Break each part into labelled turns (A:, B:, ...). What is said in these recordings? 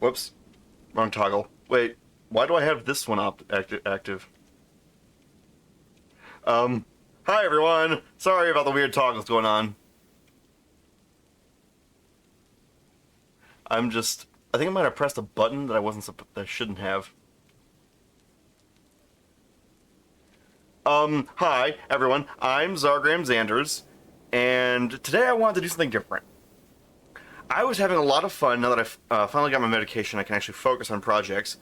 A: Whoops. Wrong toggle. Wait, why do I have this one active? Hi everyone! Sorry about the weird toggles going on. I think I might have pressed a button that I shouldn't have. Hi everyone, I'm Zargram Xanders, and today I wanted to do something different. I was having a lot of fun now that I've finally got my medication. I can actually focus on projects.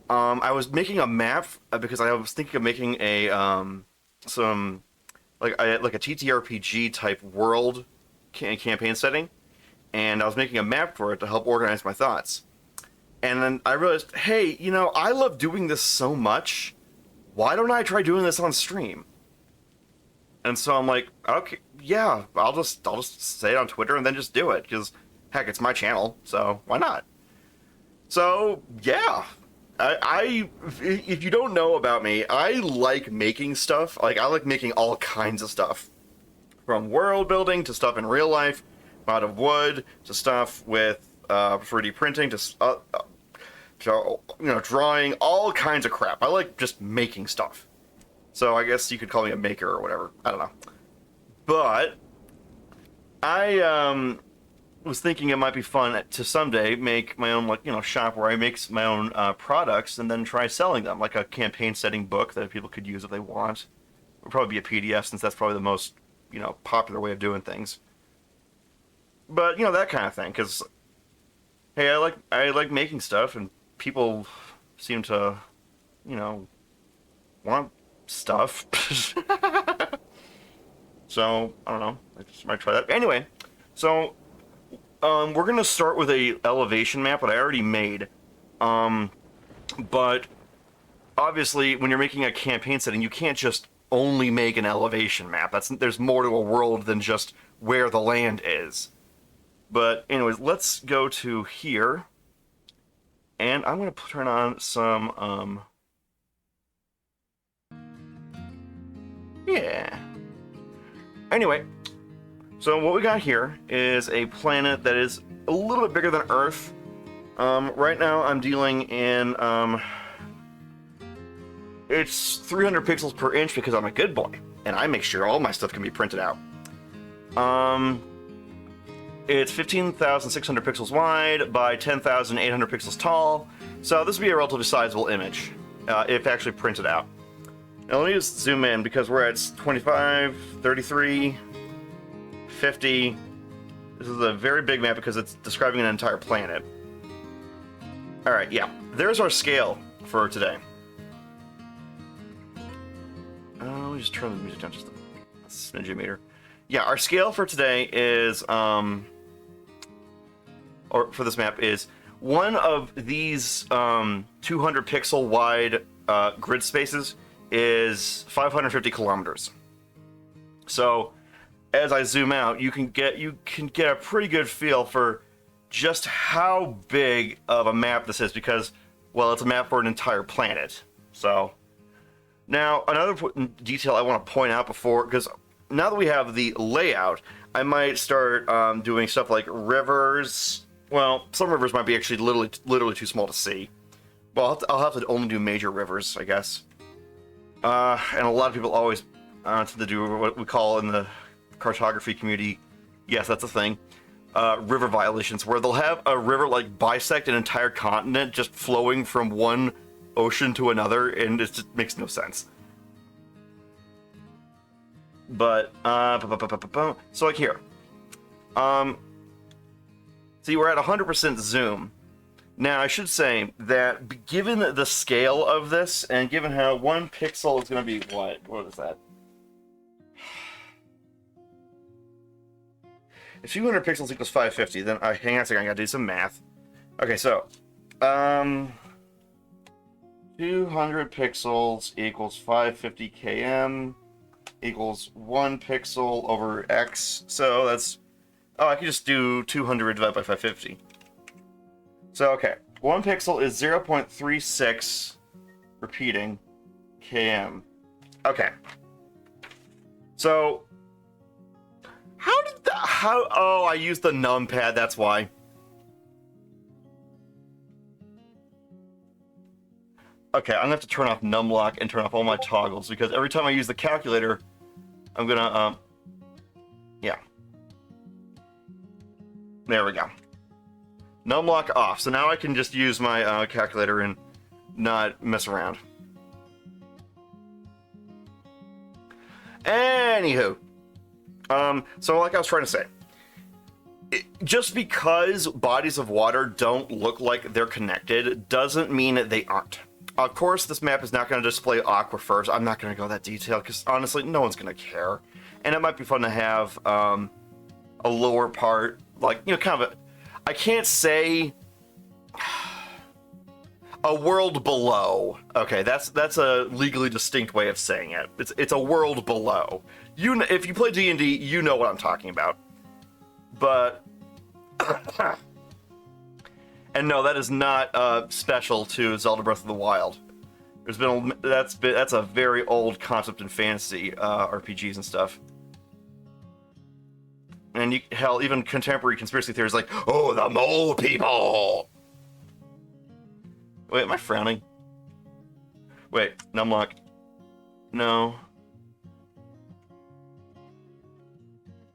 A: I was making a map because I was thinking of making a like a TTRPG type world campaign setting, and I was making a map for it to help organize my thoughts. And then I realized, hey, you know, I love doing this so much. Why don't I try doing this on stream? And so I'm like, okay, yeah, I'll just say it on Twitter and then just do it, because heck, it's my channel, so why not? So yeah, if you don't know about me, I like making stuff. Like, I like making all kinds of stuff, from world building to stuff in real life, out of wood to stuff with 3D printing to drawing, all kinds of crap. I like just making stuff. So I guess you could call me a maker or whatever. I don't know. But I was thinking it might be fun to someday make my own, shop where I make my own products and then try selling them, like a campaign setting book that people could use if they want. It would probably be a PDF, since that's probably the most, popular way of doing things. But, that kind of thing, because, hey, I like making stuff, and people seem to, want stuff. So, I don't know, I just might try that. Anyway, so we're gonna start with a elevation map that I already made. But obviously, when you're making a campaign setting, you can't just only make an elevation map. There's more to a world than just where the land is. But anyways, let's go to here, and I'm gonna turn on some yeah. Anyway. So what we got here is a planet that is a little bit bigger than Earth. Right now I'm dealing in, it's 300 pixels per inch because I'm a good boy, and I make sure all my stuff can be printed out. It's 15,600 pixels wide by 10,800 pixels tall, so this would be a relatively sizable image, if actually printed out. Now let me just zoom in, because we're at 25, 33... 50. This is a very big map because it's describing an entire planet. Alright, yeah. There's our scale for today. Let me just turn the music down just a smidge meter. Yeah, our scale for today is, or for this map is, one of these 200 pixel wide grid spaces is 550 kilometers. So, as I zoom out, you can get a pretty good feel for just how big of a map this is, because, well, it's a map for an entire planet. So, now another detail I want to point out before, because now that we have the layout, I might start doing stuff like rivers. Well, some rivers might be actually literally too small to see. Well, I'll have to only do major rivers, I guess. And a lot of people always tend to do what we call in the cartography community, yes, that's a thing, river violations, where they'll have a river like bisect an entire continent just flowing from one ocean to another, and it just makes no sense. But so like here, see, we're at 100% zoom. Now I should say that given the scale of this, and given how 1 pixel is going to be what is that? If 200 pixels equals 550, then hang on a second, I gotta do some math. Okay, so 200 pixels equals 550 km equals 1 pixel over x. So that's, I can just do 200 divided by 550. So okay, 1 pixel is 0.36 repeating km. Okay. So oh, I used the numpad, that's why. Okay, I'm gonna have to turn off numlock and turn off all my toggles because every time I use the calculator, I'm gonna, yeah. There we go. Numlock off. So now I can just use my calculator and not mess around. Anywho, so like I was trying to say, just because bodies of water don't look like they're connected doesn't mean that they aren't. Of course, this map is not going to display aquifers. I'm not going to go that detailed because honestly, no one's going to care. And it might be fun to have a lower part, like, you know, kind of a, I can't say a world below. Okay, that's a legally distinct way of saying it. It's a world below. If you play D&D, you know what I'm talking about. But and no, that is not special to Zelda Breath of the Wild. That's a very old concept in fantasy RPGs and stuff. And hell, even contemporary conspiracy theories like, oh, the mole people. Wait, am I frowning? Wait, numlock. No.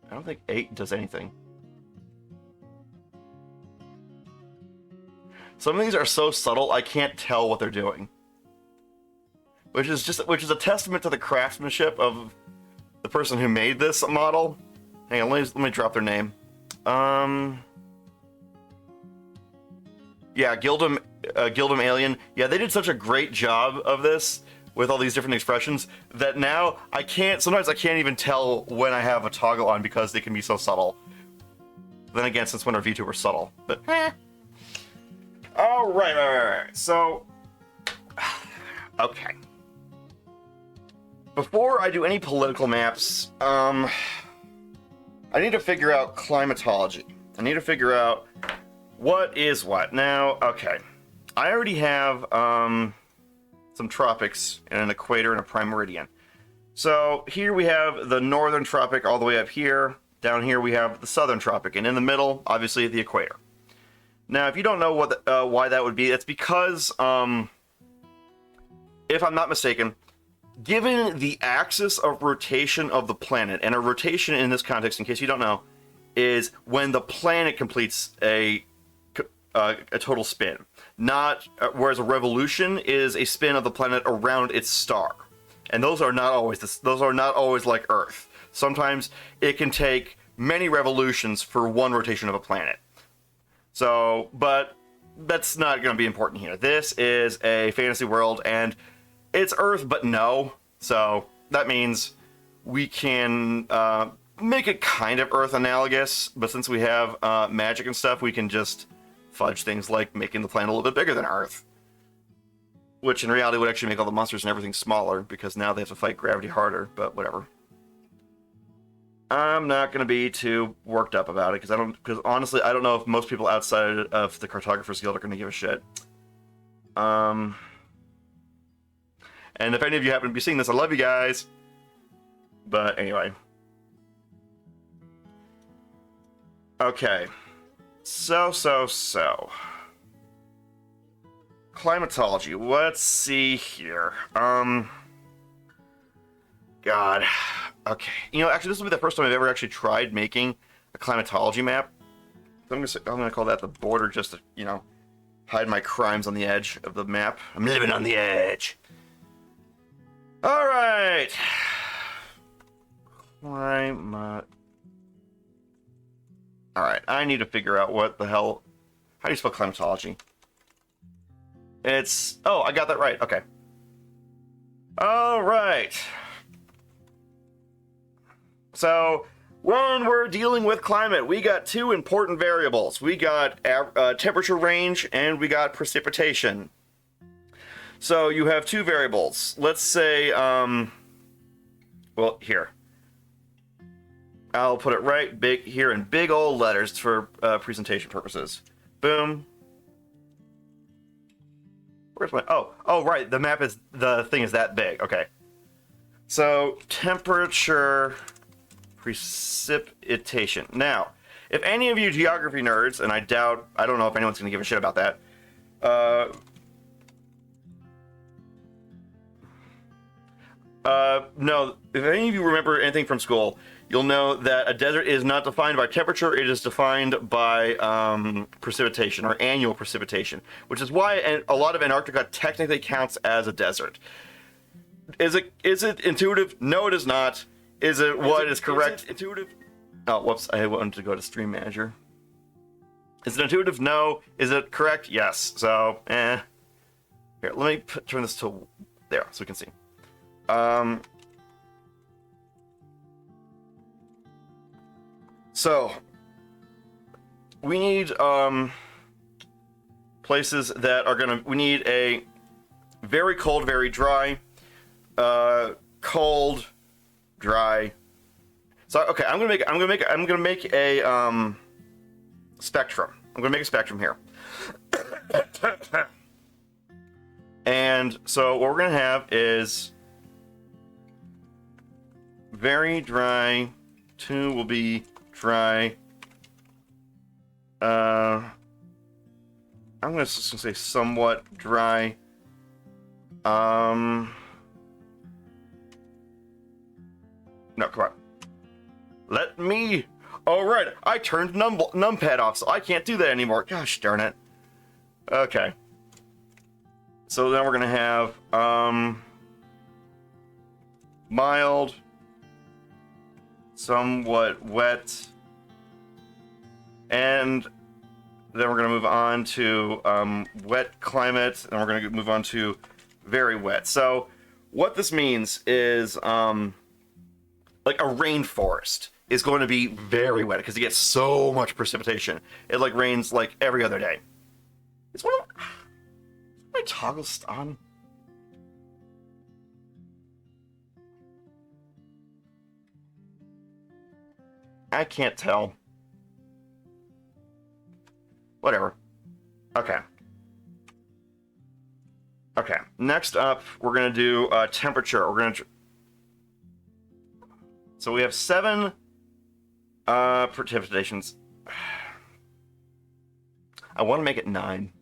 A: I don't think 8 does anything. Some of these are so subtle, I can't tell what they're doing. Which is a testament to the craftsmanship of the person who made this model. Hang on, let me drop their name. Yeah, Gildem Alien. Yeah, they did such a great job of this with all these different expressions that now sometimes I can't even tell when I have a toggle on because they can be so subtle. Then again, since when are VTubers subtle? But all right. So, okay. Before I do any political maps, I need to figure out climatology. I need to figure out what is what. Now, okay. I already have some tropics and an equator and a prime meridian. So here we have the northern tropic all the way up here. Down here we have the southern tropic, and in the middle, obviously, the equator. Now, if you don't know why that would be, it's because, if I'm not mistaken, given the axis of rotation of the planet, and a rotation in this context, in case you don't know, is when the planet completes a total spin. Whereas a revolution is a spin of the planet around its star, and those are not always like Earth. Sometimes it can take many revolutions for one rotation of a planet. So, but that's not going to be important here. This is a fantasy world, and it's Earth, but no. So that means we can make it kind of Earth analogous, but since we have magic and stuff, we can just fudge things like making the planet a little bit bigger than Earth. Which in reality would actually make all the monsters and everything smaller, because now they have to fight gravity harder, but whatever. I'm not going to be too worked up about it, because honestly, I don't know if most people outside of the Cartographers Guild are going to give a shit. And if any of you happen to be seeing this, I love you guys. But anyway. Okay. So. Climatology. Let's see here. God. Okay. You know, actually, this will be the first time I've ever actually tried making a climatology map. So I'm gonna call that the border just to, you know, hide my crimes on the edge of the map. I'm living on the edge. All right. Climate. All right. I need to figure out what the hell. How do you spell climatology? Oh, I got that right. Okay. All right. So, when we're dealing with climate, we got two important variables. We got temperature range, and we got precipitation. So, you have two variables. Let's say, well, here. I'll put it right big here in big old letters for presentation purposes. Boom. Where's my... Oh, right. The thing is that big. Okay. So, temperature... precipitation. Now, if any of you geography nerds, and I don't know if anyone's going to give a shit about that, know, if any of you remember anything from school, you'll know that a desert is not defined by temperature, it is defined by precipitation, or annual precipitation, which is why a lot of Antarctica technically counts as a desert. Is it intuitive? No, it is not. Is it what is correct? Intuitive? Oh, whoops, I wanted to go to Stream Manager. Is it intuitive? No. Is it correct? Yes. So, Here, let me turn this to there so we can see. So we need places that are gonna. We need a very cold, very dry, cold, dry. So okay, I'm gonna make a spectrum. I'm gonna make a spectrum here. And so what we're gonna have is very dry. 2 will be dry. I'm gonna just say somewhat dry. No, come on. Let me. Oh right, I turned numpad off, so I can't do that anymore. Gosh darn it. Okay. So then we're gonna have mild, somewhat wet, and then we're gonna move on to wet climate, and we're gonna move on to very wet. So what this means is like a rainforest is going to be very wet because it gets so much precipitation. It like rains like every other day. It's one of my toggles on. I can't tell. Whatever. Okay. Okay. Next up, we're gonna do temperature. We're gonna. So we have 7 precipitations. I want to make it 9.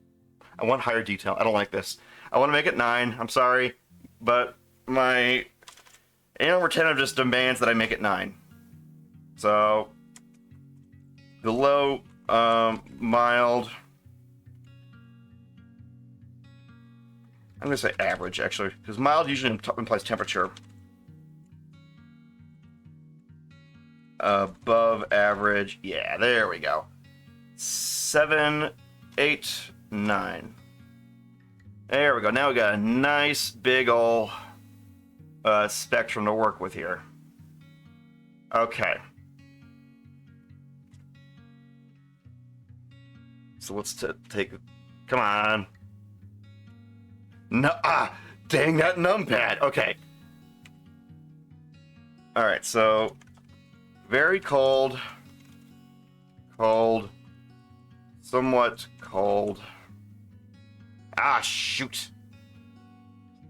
A: I want higher detail. I don't like this. I want to make it 9. I'm sorry, but my annual retentive just demands that I make it 9. So below mild. I'm gonna say average actually, because mild usually implies temperature. Above average. Yeah, there we go. 7, 8, 9. There we go. Now we got a nice big ol' spectrum to work with here. Okay. So let's take. Come on. No. Dang that numpad. Okay. All right. So very cold. Cold. Somewhat cold. Shoot.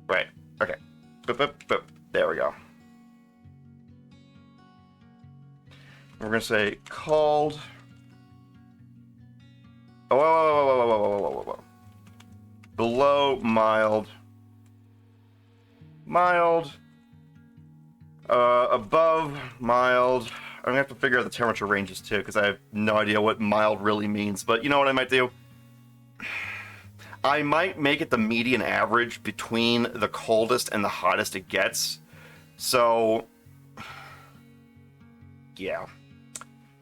A: Right. Okay. Boop, boop, boop. There we go. We're gonna say cold. Oh, whoa. Below mild. Mild. Above mild. I'm gonna have to figure out the temperature ranges too, because I have no idea what mild really means. But you know what I might do? I might make it the median average between the coldest and the hottest it gets. So, yeah.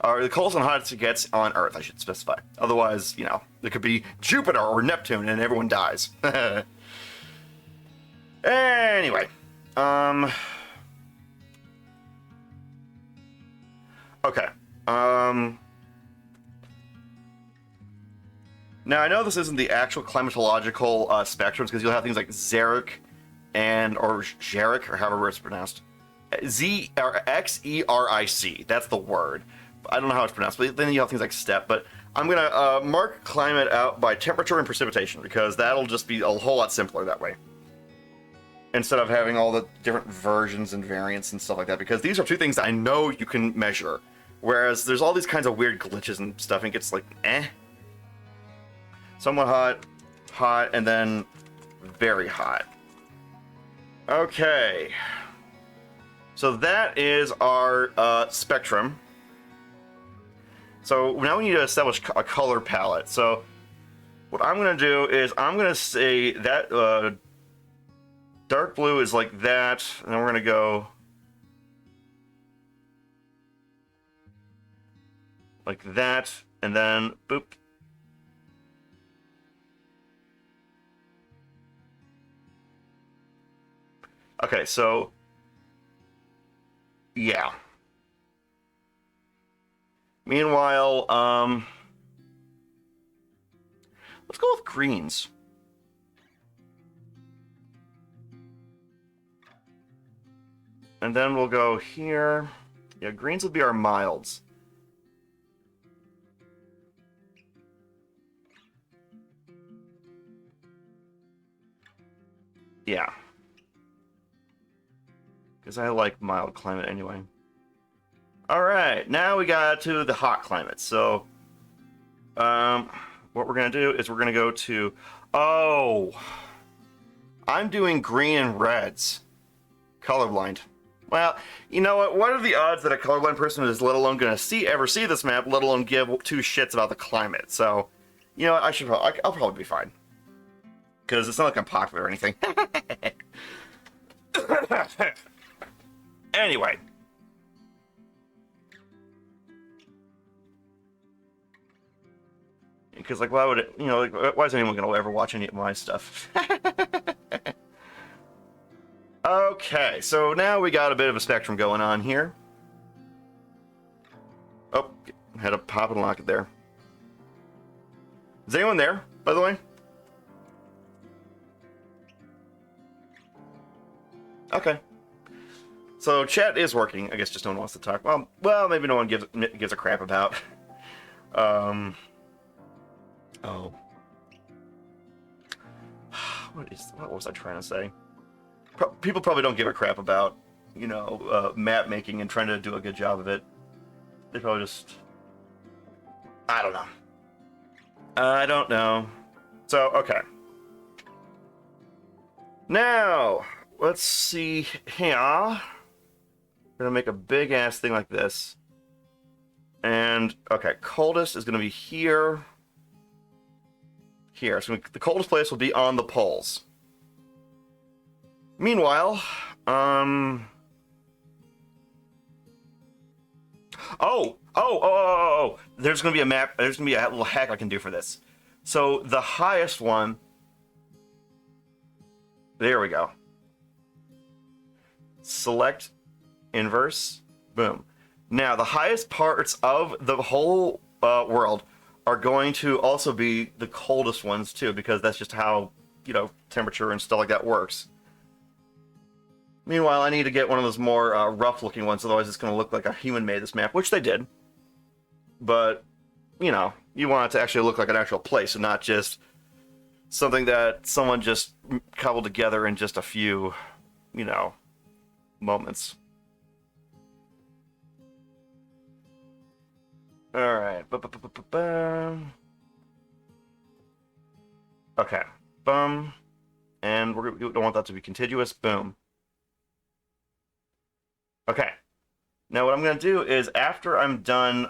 A: Or the coldest and hottest it gets on Earth, I should specify. Otherwise, you know, it could be Jupiter or Neptune and everyone dies. Anyway. Okay. Now, I know this isn't the actual climatological spectrums, because you'll have things like Xeric or Xeric, or however it's pronounced. Xeric. That's the word. I don't know how it's pronounced, but then you have things like steppe. But I'm going to mark climate out by temperature and precipitation, because that'll just be a whole lot simpler that way, instead of having all the different versions and variants and stuff like that, because these are 2 things that I know you can measure, whereas there's all these kinds of weird glitches and stuff, and it gets like, somewhat hot, hot, and then very hot. Okay. So that is our spectrum. So now we need to establish a color palette. So what I'm going to do is I'm going to say that dark blue is like that, and then we're going to go like that, and then boop. Okay, so yeah. Meanwhile, let's go with greens. And then we'll go here. Yeah, greens will be our milds. Yeah. Because I like mild climate anyway. Alright, now we got to the hot climate. So, what we're going to do is we're going to go to... Oh! I'm doing green and reds. Colorblind. Well, you know what? What are the odds that a colorblind person is let alone going to ever see this map, let alone give two shits about the climate? So, you know what? I'll probably be fine. Because it's not like I'm popular or anything. Anyway. Because, like, why would it, you know, like, why is anyone going to ever watch any of my stuff? Okay, so now we got a bit of a spectrum going on here. Oh, had to pop and lock it there. Is anyone there, by the way? Okay. So chat is working. I guess just no one wants to talk. Well, maybe no one gives a crap about. Oh. What was I trying to say? People probably don't give a crap about, you know, map making and trying to do a good job of it. They probably just... I don't know. I don't know. So, okay. Now, let's see here. We're gonna make a big ass thing like this. And, okay, coldest is gonna be here. Here. So the coldest place will be on the poles. Meanwhile, there's gonna be a map. There's gonna be a little hack I can do for this. So the highest one. There we go. Select inverse. Boom. Now the highest parts of the whole world are going to also be the coldest ones too, because that's just how, you know, temperature and stuff like that works. Meanwhile, I need to get one of those more rough-looking ones, otherwise it's going to look like a human made this map, which they did. But, you know, you want it to actually look like an actual place and not just something that someone just cobbled together in just a few, you know, moments. Alright. Okay. Boom. And we don't want that to be contiguous. Boom. Okay. Now what I'm going to do is after I'm done,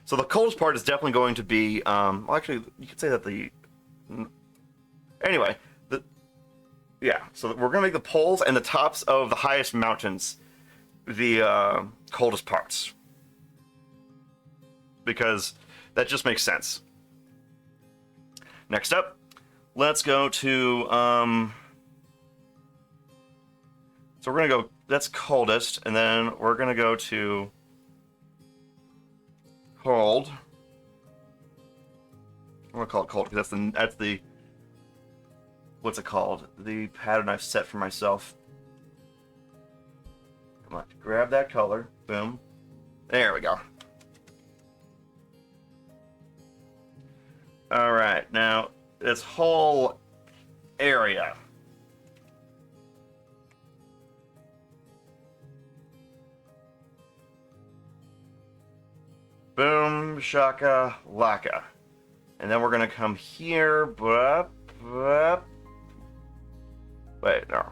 A: so the coldest part is definitely going to be, well actually, you could say that anyway, yeah, so we're going to make the poles and the tops of the highest mountains the coldest parts. Because that just makes sense. Next up, let's go to, so we're going to go, that's coldest, and then we're going to go to cold. I'm going to call it cold because that's the, what's it called? The pattern I've set for myself. Come on, grab that color. Boom. There we go. Alright, now, this whole area. Boom, shaka, laka. And then we're gonna come here, wait, no,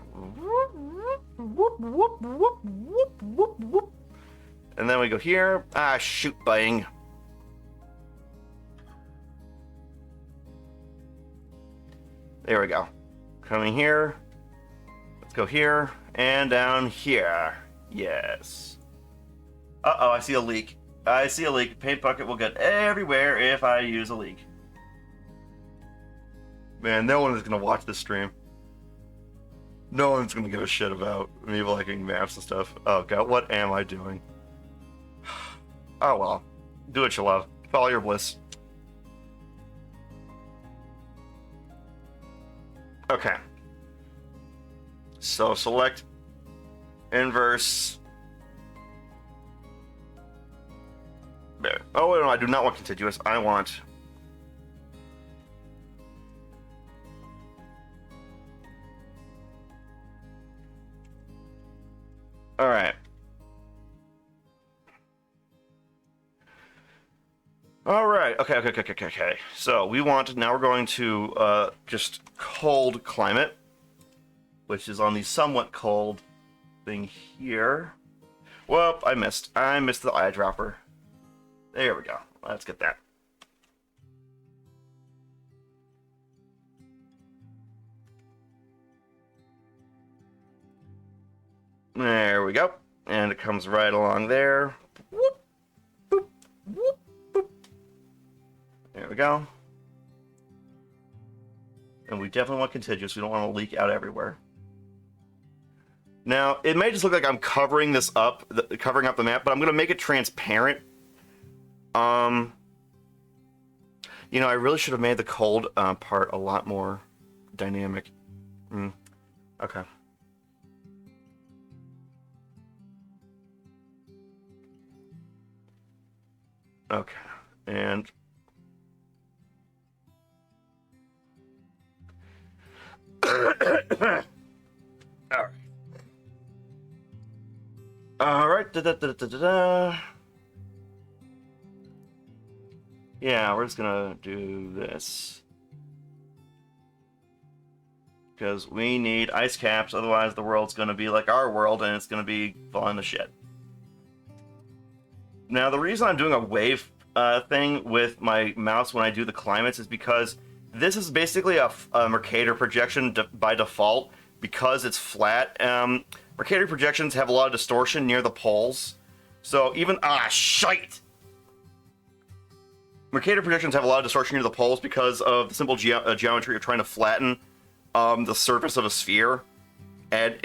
A: And then we go here. Ah, shoot, buying. There we go. Coming here. Let's go here and down here. Yes. Uh-oh, I see a leak. I see a leak. Paint bucket will get everywhere if I use a leak. Man, no one is going to watch this stream. No one's going to give a shit about me liking maps and stuff. Oh god, what am I doing? Oh well. Do what you love. Follow your bliss. Okay. So select inverse. There. Oh wait, no, I do not want contiguous. I want. All right. All right. Okay. So we want now we're going to just cold climate, which is on the somewhat cold thing here. Whoop! I missed. I missed the eyedropper. There we go. Let's get that. There we go. And it comes right along there. Whoop, boop, whoop, boop. There we go. And we definitely want contiguous. We don't want to leak out everywhere. Now, it may just look like I'm covering this up, covering up the map, but I'm going to make it transparent. You know, I really should have made the cold part a lot more dynamic. Okay. Okay, and all right. Yeah, we're just gonna do this because we need ice caps. Otherwise, the world's gonna be like our world, and it's gonna be falling to shit. Now, the reason I'm doing a wave thing with my mouse when I do the climates is because this is basically a Mercator projection by default because it's flat. Mercator projections have a lot of distortion near the poles. So even... shite! Mercator projections have a lot of distortion near the poles because of the simple geometry of trying to flatten the surface of a sphere. And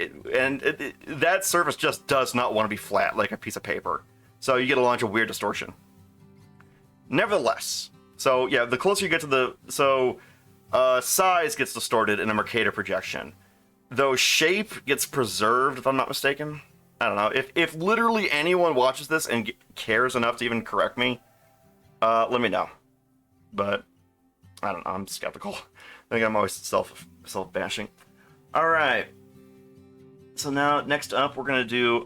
A: that surface just does not want to be flat like a piece of paper. So you get a bunch of weird distortion. Nevertheless, so yeah, the closer you get to the... So, size gets distorted in a Mercator projection. Though shape gets preserved, if I'm not mistaken. I don't know. If literally anyone watches this and cares enough to even correct me, let me know. But, I don't know, I'm skeptical. I think I'm always self-bashing. Alright. So now, next up, we're gonna do,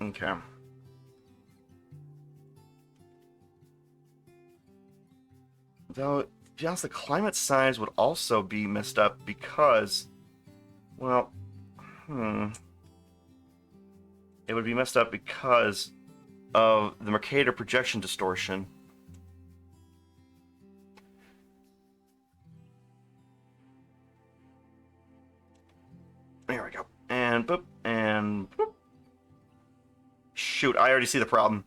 A: okay. Though, to be honest, the climate size would also be messed up because, well, it would be messed up because of the Mercator projection distortion. There we go. And boop, and boop. Shoot, I already see the problem.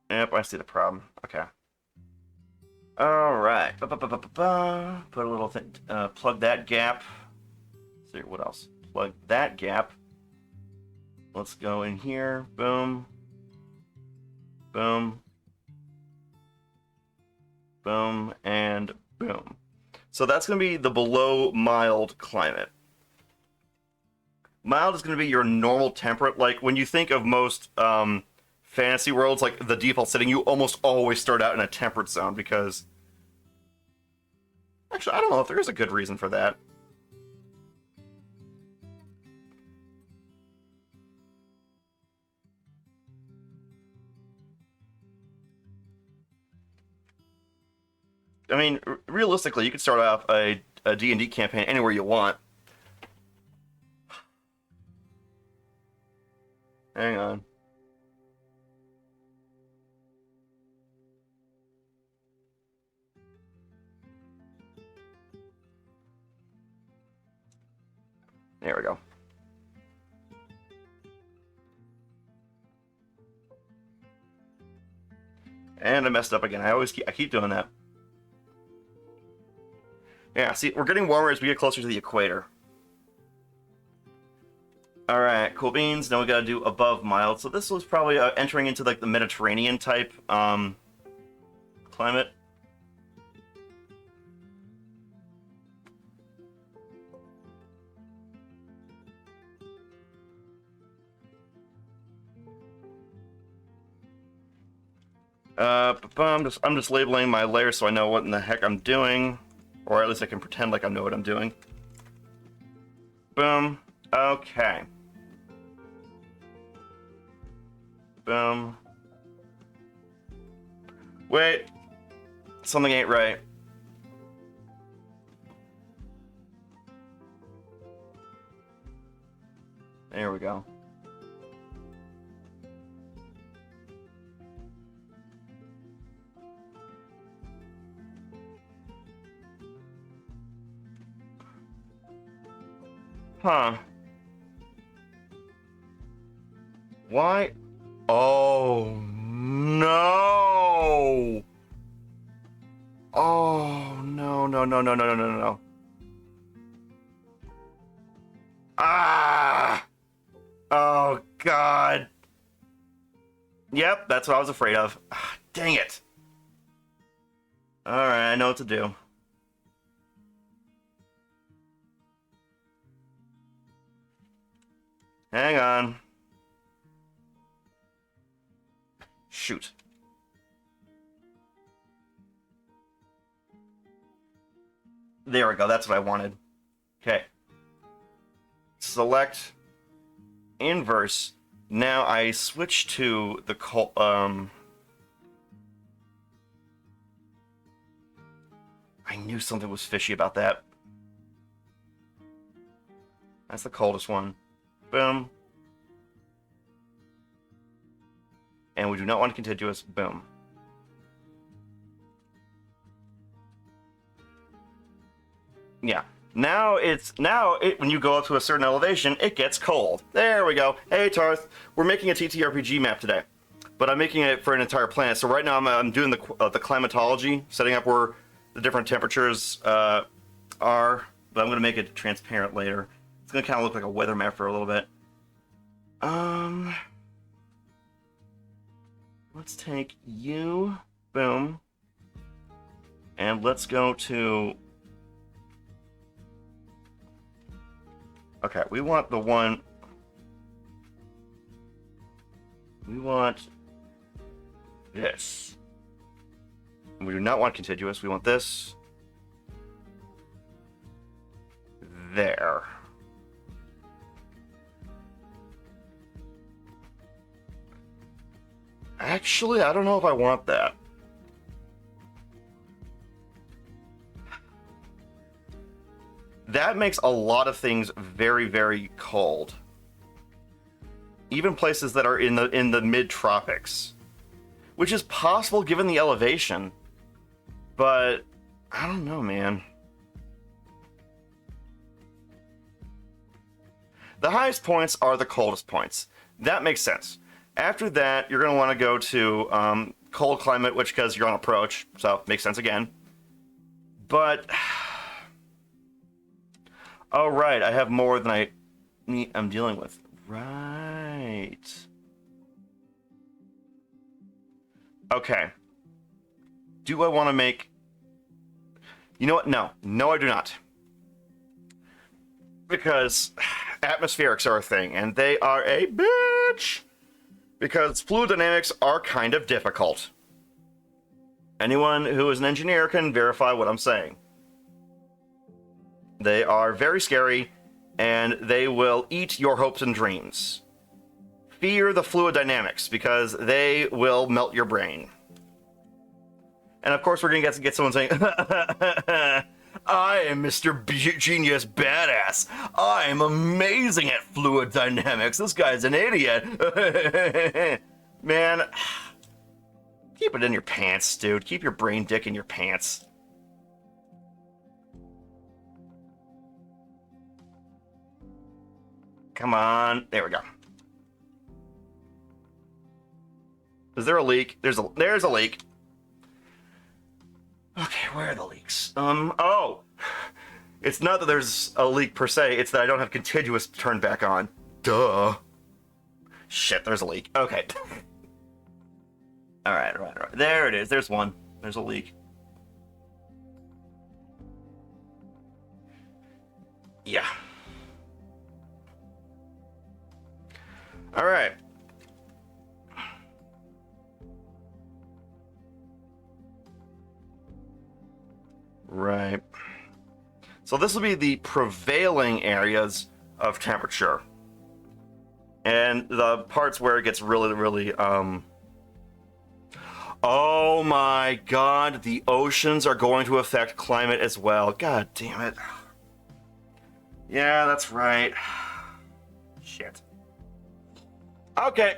A: Yep, I see the problem. Okay. Alright. Put a little thing, plug that gap. Let's see, what else? Plug that gap. Let's go in here. Boom. Boom. Boom. And boom. So that's going to be the below mild climate. Mild is going to be your normal temperate. Like, when you think of most fantasy worlds, like the default setting, you almost always start out in a temperate zone because... Actually, I don't know if there is a good reason for that. I mean, realistically, you could start off a D&D campaign anywhere you want. Hang on. There we go. And I messed up again. I keep doing that. Yeah, see, we're getting warmer as we get closer to the equator. Alright, cool beans. Now we gotta do above mild. So this was probably entering into like the Mediterranean type climate. I'm just labeling my layers so I know what in the heck I'm doing. Or at least I can pretend like I know what I'm doing. Boom. Okay. Boom. Wait. Something ain't right. There we go. Huh. Why? Oh, no! Oh, no, no, no, no, no, no, no, no. Ah! Oh, God. Yep, that's what I was afraid of. Ah, dang it. Alright, I know what to do. Hang on. Shoot. There we go, that's what I wanted. Okay. Select inverse. Now I switch to the I knew something was fishy about that. That's the coldest one. Boom. And we do not want contiguous. Boom. Yeah. Now when you go up to a certain elevation, it gets cold. There we go. Hey Tarth, we're making a TTRPG map today, but I'm making it for an entire planet. So right now I'm doing the climatology, setting up where the different temperatures are. But I'm gonna make it transparent later. It's gonna kind of look like a weather map for a little bit. Let's take you. Boom. And let's go to... Okay, we want the one... We want this. We do not want contiguous. We want this. There. Actually, I don't know if I want that. That makes a lot of things very, very cold. Even places that are in the mid-tropics. Which is possible given the elevation. But I don't know, man. The highest points are the coldest points. That makes sense. After that, you're going to want to go to cold climate, which because you're on approach, so makes sense again. But, oh right, I have more than I'm dealing with. Right. Okay. Do I want to make... You know what? No. No, I do not. Because atmospherics are a thing, and they are a bitch! Because fluid dynamics are kind of difficult. Anyone who is an engineer can verify what I'm saying. They are very scary, and they will eat your hopes and dreams. Fear the fluid dynamics, because they will melt your brain. And of course, we're gonna get someone saying, "I am Mr. Genius Badass. I am amazing at fluid dynamics. This guy's an idiot." Man, keep it in your pants, dude. Keep your brain dick in your pants. Come on. There we go. Is there a leak? There's a leak. Okay, where are the leaks? Oh. It's not that there's a leak per se, it's that I don't have contiguous turned back on. Duh. Shit, there's a leak. Okay. Alright. There it is. There's one. There's a leak. Yeah. Alright. Right. So this will be the prevailing areas of temperature. And the parts where it gets really, really, oh my god, the oceans are going to affect climate as well. God damn it. Yeah, that's right. Shit. Okay.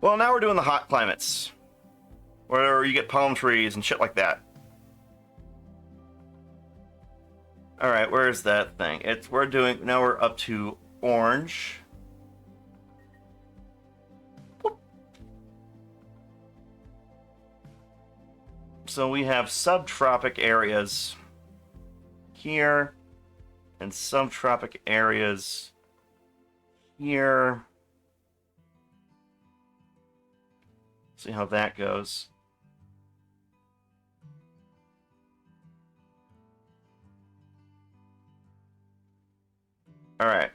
A: Well, now we're doing the hot climates, where you get palm trees and shit like that. All right, where's that thing? Now we're up to orange. Whoop. So we have subtropic areas here and subtropic areas here. See how that goes. All right.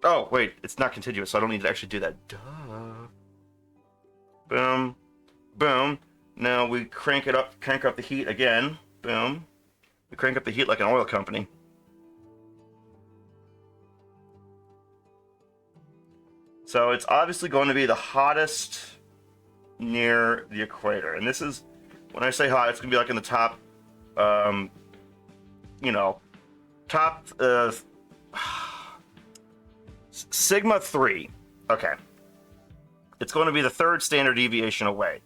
A: Oh, wait, it's not contiguous, so I don't need to actually do that. Duh. Boom. Boom. Now we crank up the heat again. Boom. We crank up the heat like an oil company. So it's obviously going to be the hottest near the equator. And this is, when I say hot, it's going to be like in the top, top, Sigma 3. Okay. It's going to be the third standard deviation away.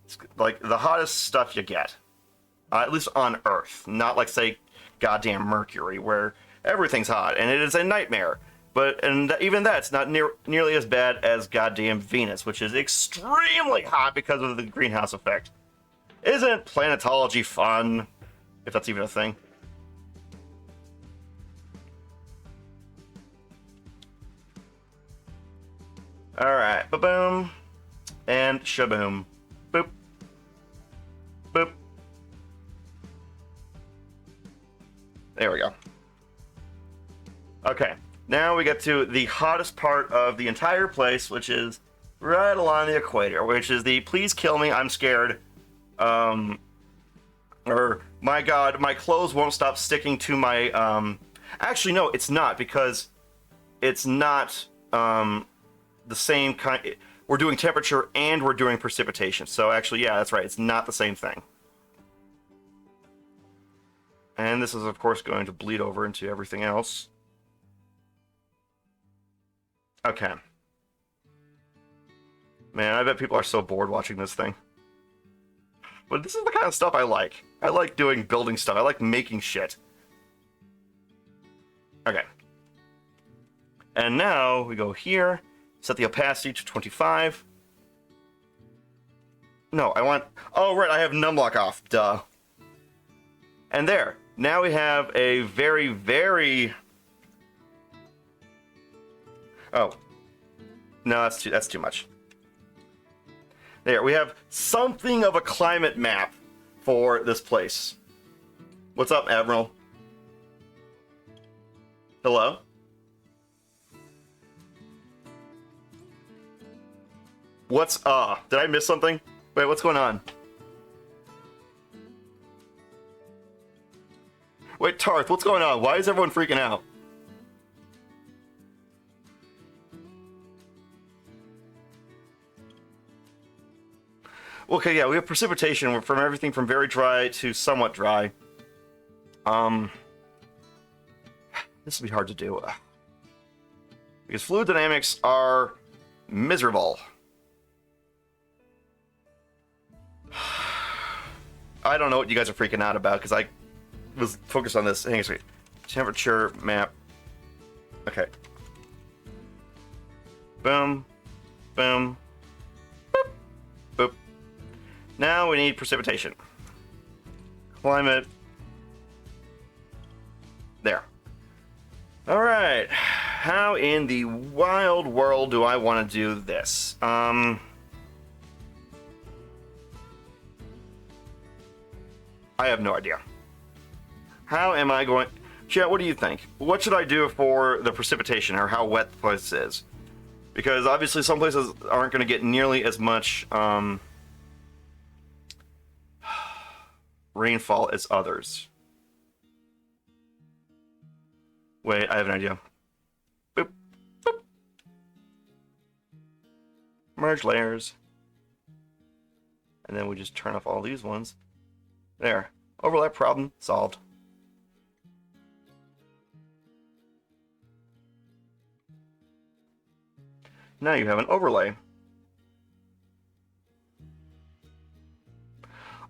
A: It's like the hottest stuff you get. At least on Earth. Not like, say, goddamn Mercury, where everything's hot. And it is a nightmare. And even that's not nearly as bad as goddamn Venus, which is extremely hot because of the greenhouse effect. Isn't planetology fun? If that's even a thing. Alright, ba-boom. And shaboom. Boop. Boop. There we go. Okay. Now we get to the hottest part of the entire place, which is right along the equator, which is the please kill me, I'm scared. Or my god, my clothes won't stop sticking to my, actually no, it's not, because it's not, the same kind. We're doing temperature and we're doing precipitation. So actually, yeah, that's right. It's not the same thing. And this is, of course, going to bleed over into everything else. Okay. Man, I bet people are so bored watching this thing. But this is the kind of stuff I like. I like doing building stuff. I like making shit. Okay. And now we go here. Set the opacity to 25. No, I want... Oh, right, I have numlock off. Duh. And there. Now we have a very, very... Oh. No, that's too much. There, we have something of a climate map for this place. What's up, Admiral? Hello? What's, did I miss something? Wait, what's going on? Wait, Tarth, what's going on? Why is everyone freaking out? Okay, yeah, we have precipitation from everything from very dry to somewhat dry. This will be hard to do. Because fluid dynamics are miserable. I don't know what you guys are freaking out about because I was focused on this. Hang on a second. Temperature map. Okay. Boom. Boom. Boop. Boop. Now we need precipitation. Climate. There. Alright. How in the wild world do I want to do this? I have no idea. How am I going... Chat, what do you think? What should I do for the precipitation, or how wet the place is? Because obviously some places aren't going to get nearly as much rainfall as others. Wait, I have an idea. Boop. Boop. Merge layers. And then we just turn off all these ones. There. Overlap problem solved. Now you have an overlay.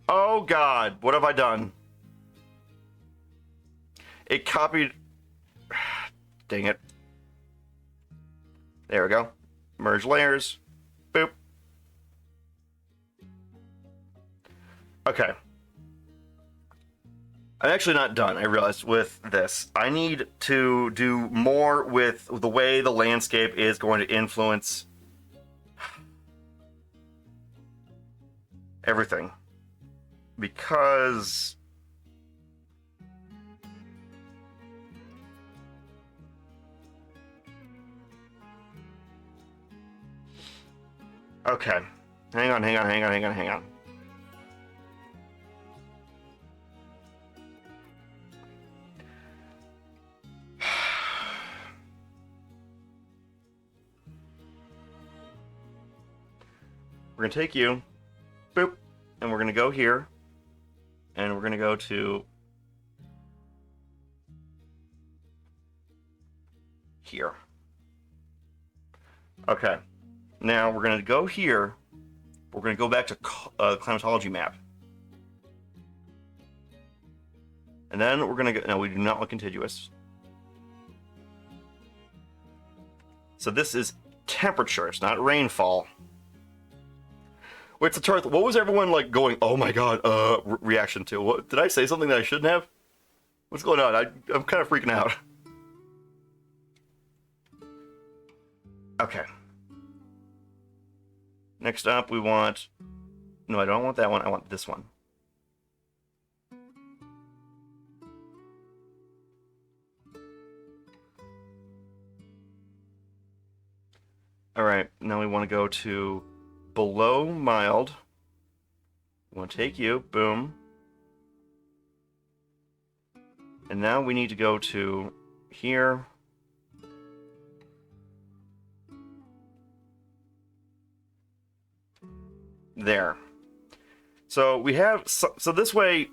A: Oh God, what have I done? It copied... Dang it. There we go. Merge layers. Boop. Okay. I'm actually not done, I realized, with this. I need to do more with the way the landscape is going to influence everything. Because... Okay. Hang on. We're going to take you, boop, and we're going to go here, and we're going to go to here. Okay. Now we're going to go here. We're going to go back to climatology map. And then we're going to go... No, we do not want contiguous. So this is temperature. It's not rainfall. Wait, so Tarth, what was everyone like going, oh my God, reaction to? What, did I say something that I shouldn't have? What's going on? I'm kind of freaking out. Okay. Next up, we want... No, I don't want that one. I want this one. Alright, now we want to go to below mild. We want to take you, boom. And now we need to go to here. There. So we have, so this way,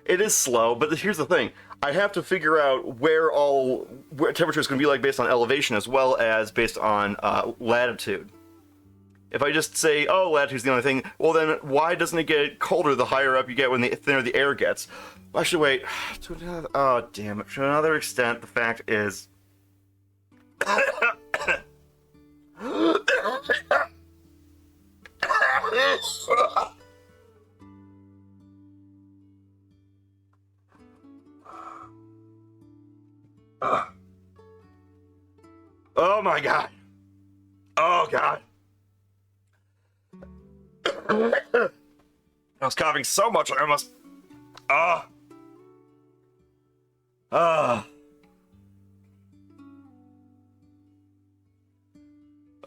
A: it is slow, but here's the thing. I have to figure out where temperature is going to be like based on elevation as well as based on latitude. If I just say, oh, latitude's the only thing, well then why doesn't it get colder the higher up you get when the thinner the air gets? Actually, wait. Oh, damn it. To another extent, the fact is... Oh my God. Oh God. I was coughing so much I almost...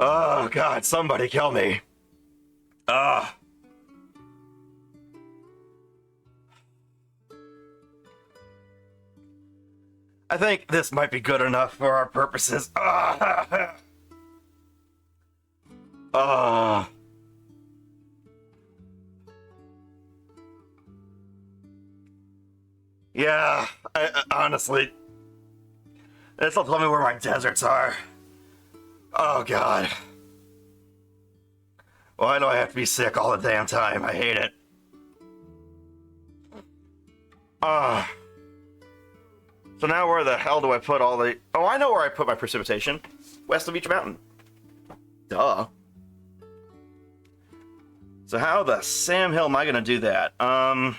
A: Oh God, somebody kill me. I think this might be good enough for our purposes. Uh, yeah, honestly, this will tell me where my deserts are. Oh, God. Why do I have to be sick all the damn time? I hate it. So now where the hell do I put all the... Oh, I know where I put my precipitation. West of each mountain. Duh. So how the Sam Hill am I going to do that? Oh,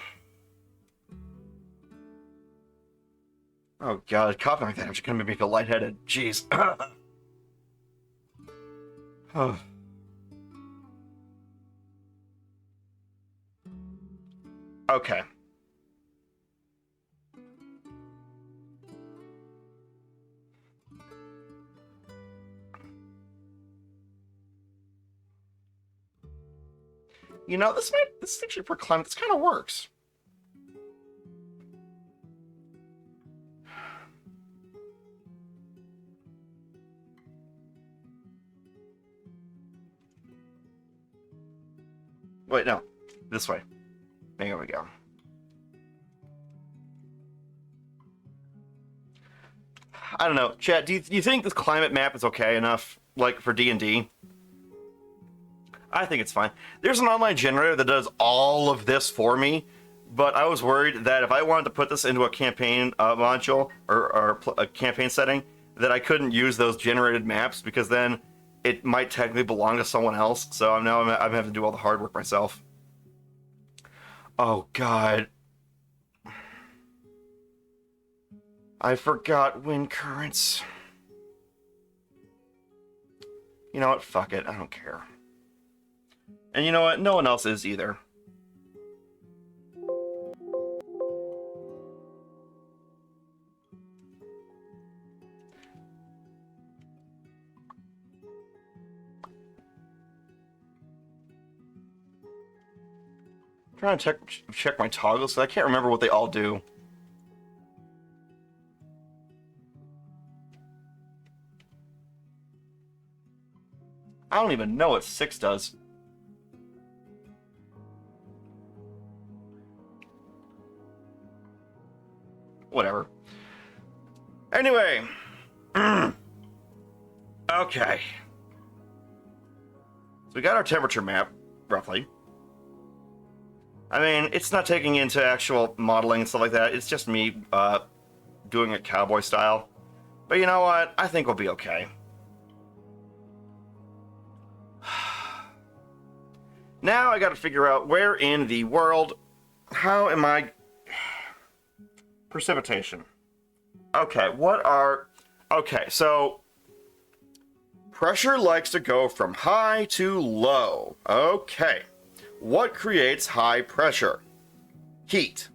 A: God. Coughing like that is going to make me feel lightheaded. Jeez. Oh. Okay. You know, this actually for climate, this kind of works. Wait, no. This way. There we go. I don't know. Chat, do you think this climate map is okay enough, like, for D&D? I think it's fine. There's an online generator that does all of this for me, but I was worried that if I wanted to put this into a campaign module or a campaign setting, that I couldn't use those generated maps because then it might technically belong to someone else. So now I'm having to do all the hard work myself. Oh, God. I forgot wind currents. You know what? Fuck it. I don't care. And you know what? No one else is either. I'm trying to check my toggles, so I can't remember what they all do. I don't even know what 6 does. Whatever. Anyway. Okay. So we got our temperature map, roughly. I mean, it's not taking into actual modeling and stuff like that. It's just me doing it cowboy style. But you know what? I think we'll be okay. Now I gotta figure out where in the world... How am I... Precipitation. Okay, what are... Okay, so... Pressure likes to go from high to low. Okay. What creates high pressure? Heat.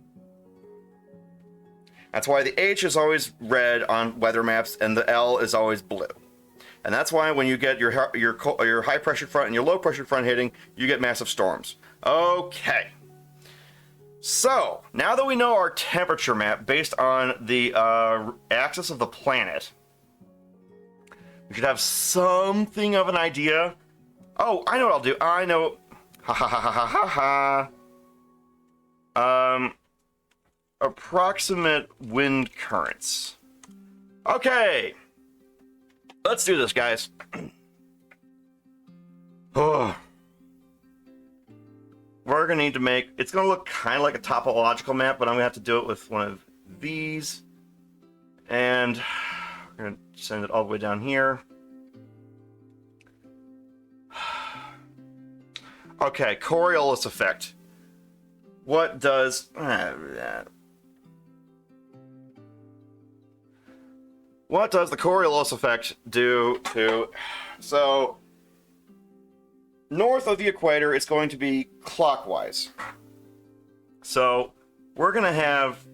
A: That's why the H is always red on weather maps and the L is always blue. And that's why when you get your high pressure front and your low pressure front hitting, you get massive storms. Okay. So, now that we know our temperature map based on the axis of the planet, we should have something of an idea. Oh, I know what I'll do. I know. Ha ha ha ha ha ha. Approximate wind currents. Okay. Let's do this, guys. Oh. We're gonna need to make. It's gonna look kind of like a topological map, but I'm gonna have to do it with one of these, and we're gonna send it all the way down here. Okay, Coriolis effect. What does what does the Coriolis effect do to? So north of the equator, it's going to be clockwise. So we're gonna have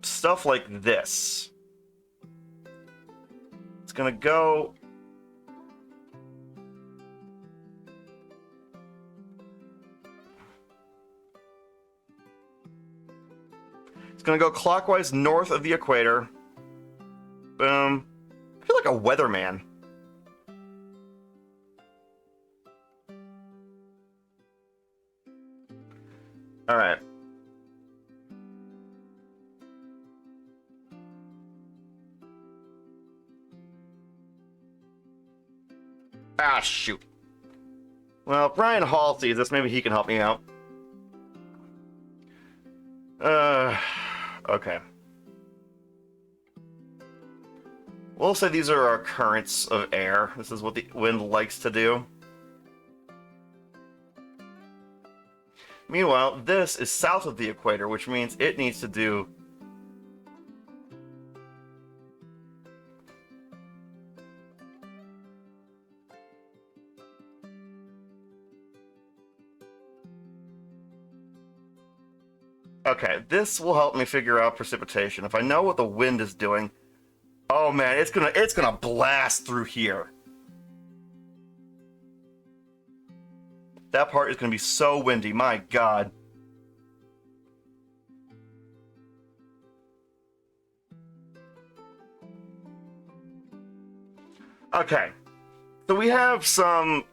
A: stuff like this. It's gonna go. It's gonna go clockwise north of the equator. Boom, like a weatherman. All right. Ah, shoot. Well, Brian Hall sees this. Maybe he can help me out. Okay. We'll say these are our currents of air. This is what the wind likes to do. Meanwhile, this is south of the equator, which means it needs to do... Okay, this will help me figure out precipitation. If I know what the wind is doing... Oh man, it's gonna blast through here. That part is gonna be so windy, my god. Okay. So we have some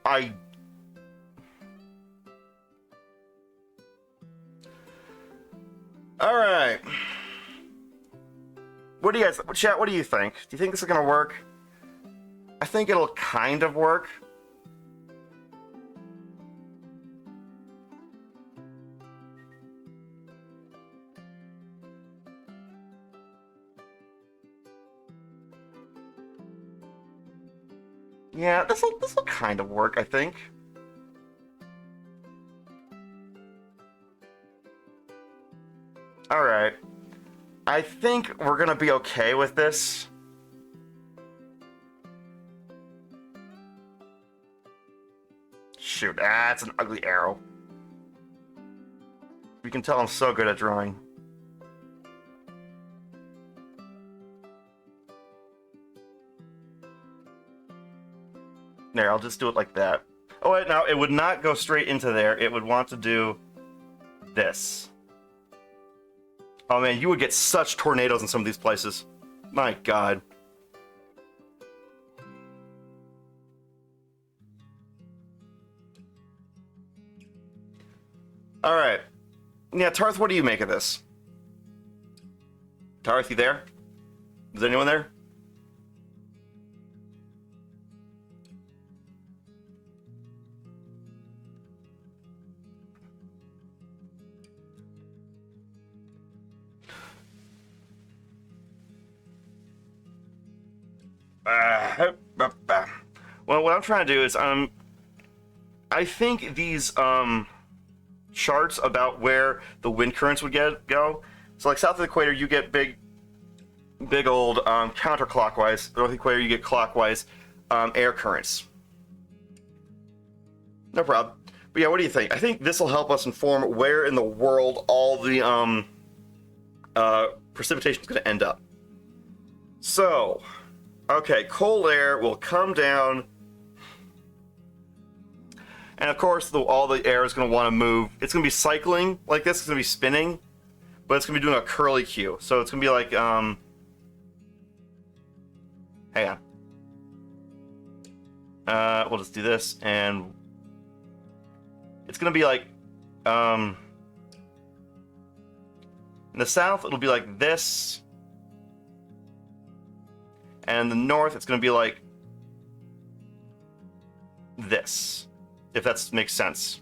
A: Alright. What do you guys, chat, what do you think? Do you think this is gonna work? I think it'll kind of work. Yeah, this'll kind of work, I think. Alright. I think we're gonna be okay with this. Shoot, that's an ugly arrow. You can tell I'm so good at drawing. There, I'll just do it like that. Oh wait, now it would not go straight into there. It would want to do this. Oh man, you would get such tornadoes in some of these places. My god. Alright. Yeah, Tarth, what do you make of this? Tarth, you there? Is anyone there? Well, what I'm trying to do is, I think these, charts about where the wind currents would go. So, like, south of the equator, you get big old, counterclockwise. North of the equator, you get clockwise, air currents. No problem. But yeah, what do you think? I think this will help us inform where in the world all the, precipitation is going to end up. So... Okay, cold air will come down, and of course, all the air is going to want to move. It's going to be cycling like this. It's going to be spinning, but it's going to be doing a curly Q. So it's going to be like, hang on. We'll just do this, and it's going to be like, in the south, it'll be like this. And in the north, it's going to be like this, if that makes sense.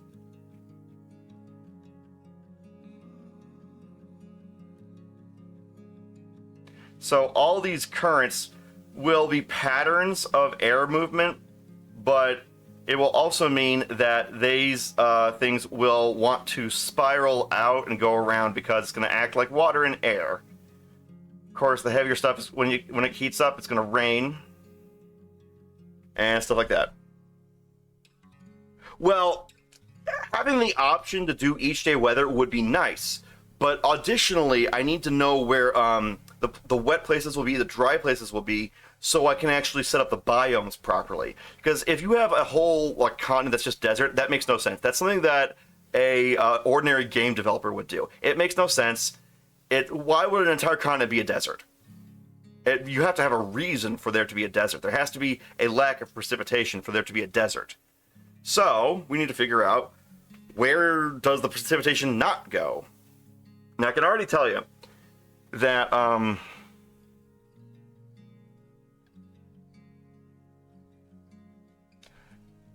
A: So all these currents will be patterns of air movement, but it will also mean that these things will want to spiral out and go around because it's going to act like water and air. Of course, the heavier stuff is when it heats up, it's going to rain and stuff like that. Well, having the option to do each day weather would be nice, but additionally, I need to know where the wet places will be, the dry places will be, so I can actually set up the biomes properly. Because if you have a whole continent that's just desert, that makes no sense. That's something that a ordinary game developer would do. It makes no sense. Why would an entire continent be a desert? You have to have a reason for there to be a desert. There has to be a lack of precipitation for there to be a desert. So, we need to figure out, where does the precipitation not go? Now, I can already tell you that,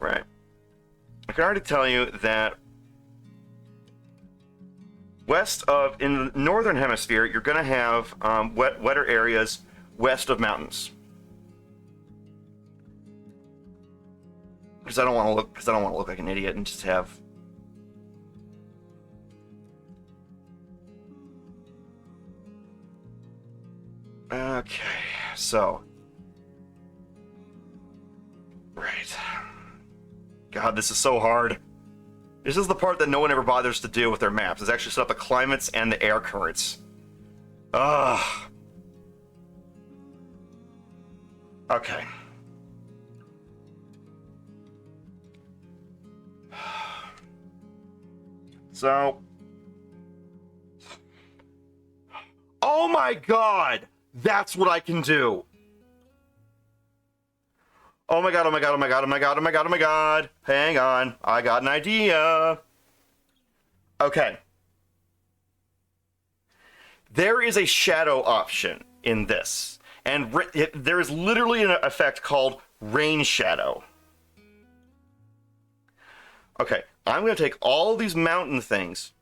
A: right. I can already tell you that in the northern hemisphere, you're going to have wetter areas west of mountains. Because I don't want to look like an idiot and just have. Okay, so. Right. God, this is so hard. This is the part that no one ever bothers to do with their maps, is actually set up the climates and the air currents. Ugh. Okay. So. Oh my god! That's what I can do! Oh my god, oh my god, oh my god, oh my god, oh my god, oh my god. Hang on, I got an idea. Okay. There is a shadow option in this. And there is literally an effect called rain shadow. Okay, I'm going to take all these mountain things,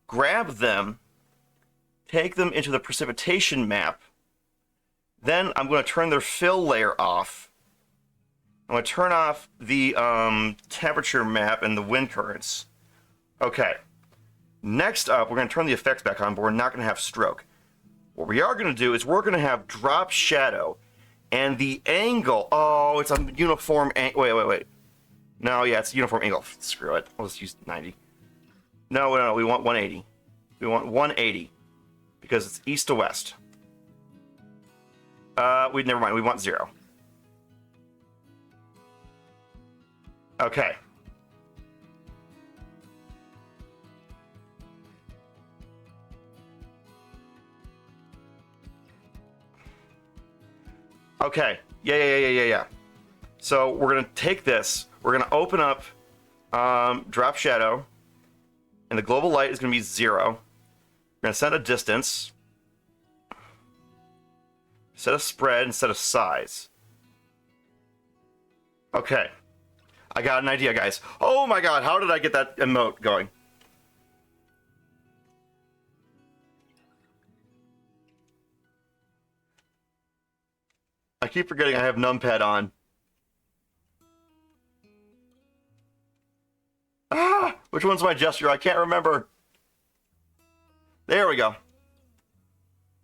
A: grab them, take them into the precipitation map, then I'm going to turn their fill layer off. I'm going to turn off the temperature map and the wind currents. Okay. Next up, we're going to turn the effects back on, but we're not going to have stroke. What we are going to do is we're going to have drop shadow, and the angle. Oh, it's a uniform angle. Wait. No, yeah, it's a uniform angle. Screw it. I'll just use 90. No, we want 180. We want 180 because it's east to west. Never mind. We want 0. Okay. Okay. Yeah. So we're gonna take this. We're gonna open up drop shadow, and the global light is gonna be 0. We're gonna set a distance, set a spread, and set a size. Okay. I got an idea, guys. Oh my god, how did I get that emote going? I keep forgetting I have numpad on. Which one's my gesture? I can't remember. There we go.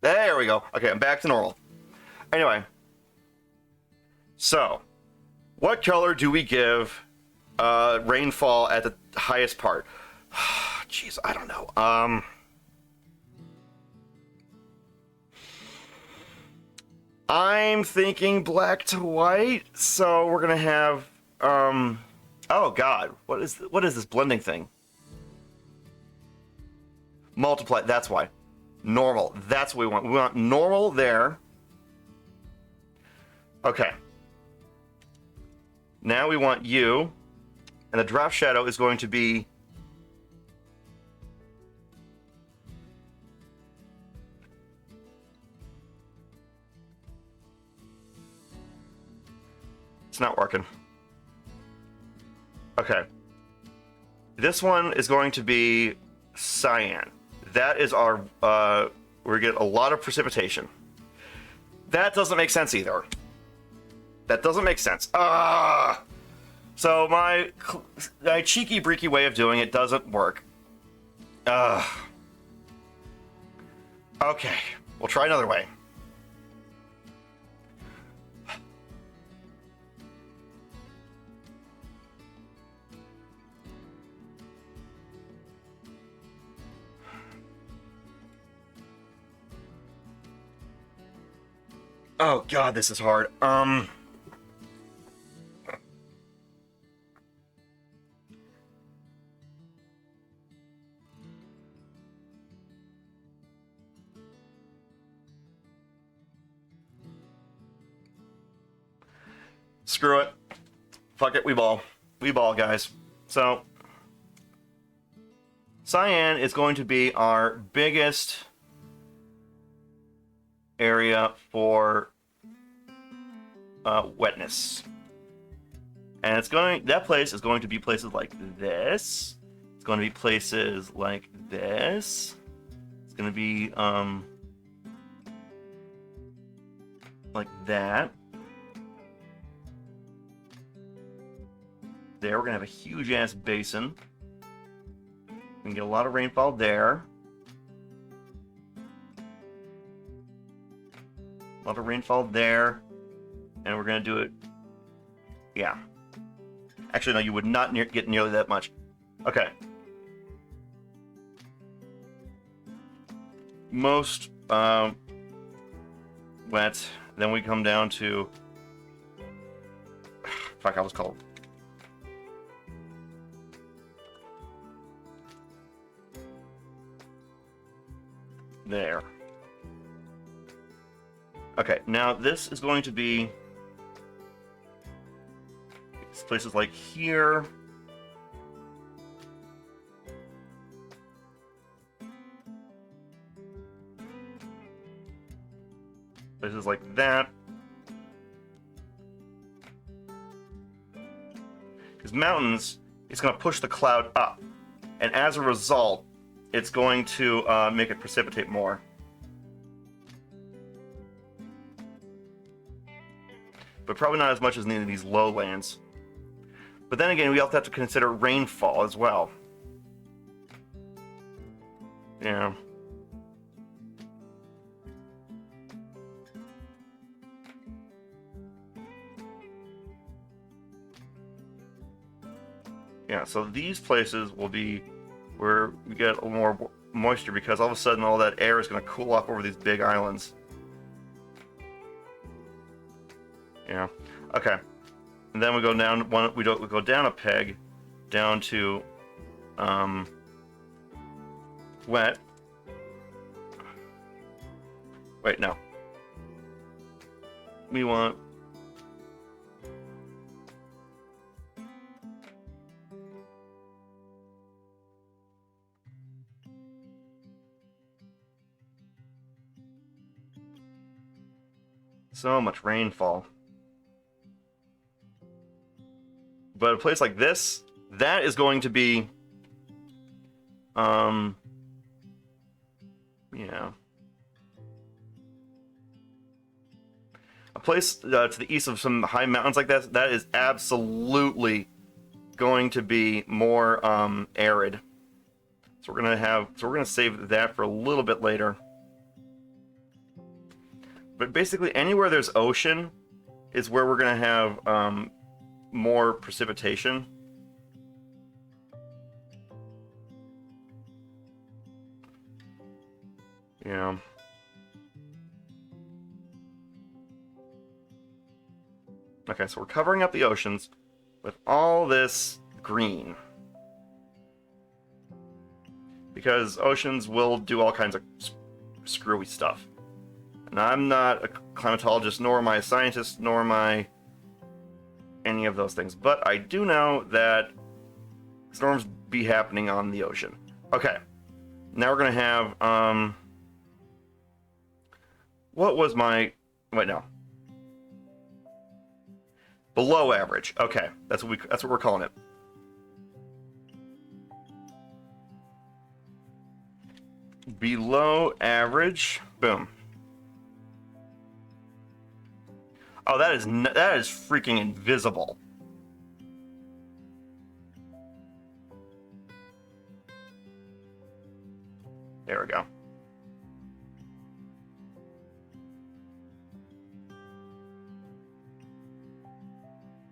A: Okay, I'm back to normal. Anyway. So, what color do we give rainfall at the highest part? Jeez, I don't know. I'm thinking black to white, so we're gonna have oh god, what is this blending thing? Multiply, that's why. Normal, that's what we want. We want normal there. Okay. Now we want you, and the drop shadow is going to be it's not working. Okay. This one is going to be cyan. That is our we're getting a lot of precipitation. That doesn't make sense either. That doesn't make sense. So my cheeky breaky way of doing it doesn't work. Okay, we'll try another way. Oh god, this is hard. Screw it. Fuck it, we ball. We ball, guys. So, cyan is going to be our biggest area for wetness. And that place is going to be places like this. It's going to be places like this. It's going to be, like that. There, we're going to have a huge-ass basin. We can get a lot of rainfall there. A lot of rainfall there. And we're going to do it... Yeah. Actually, no, you would not get nearly that much. Okay. Most wet. Then we come down to... Fuck, I'll just call it. There. Okay, now this is going to be places like here. Places like that. Because mountains, it's going to push the cloud up. And as a result, it's going to make it precipitate more. But probably not as much as in these lowlands. But then again, we also have to consider rainfall as well. Yeah. Yeah, so these places will be where we get a little more moisture because all of a sudden all that air is going to cool off over these big islands. Yeah. Okay. And then we go down we go down a peg, down to wet. Wait, no. We want so much rainfall. But a place like this, that is going to be, yeah. A place to the east of some high mountains like that, that is absolutely going to be more arid. So we're gonna save that for a little bit later. But basically, anywhere there's ocean is where we're gonna have more precipitation. Yeah. Okay, so we're covering up the oceans with all this green. Because oceans will do all kinds of screwy stuff. And I'm not a climatologist, nor am I a scientist, nor am I any of those things. But I do know that storms be happening on the ocean. Okay. Now we're going to have, what was my, wait, no. Below average. Okay. That's what we're calling it. Below average. Boom. Oh, that is freaking invisible. There we go.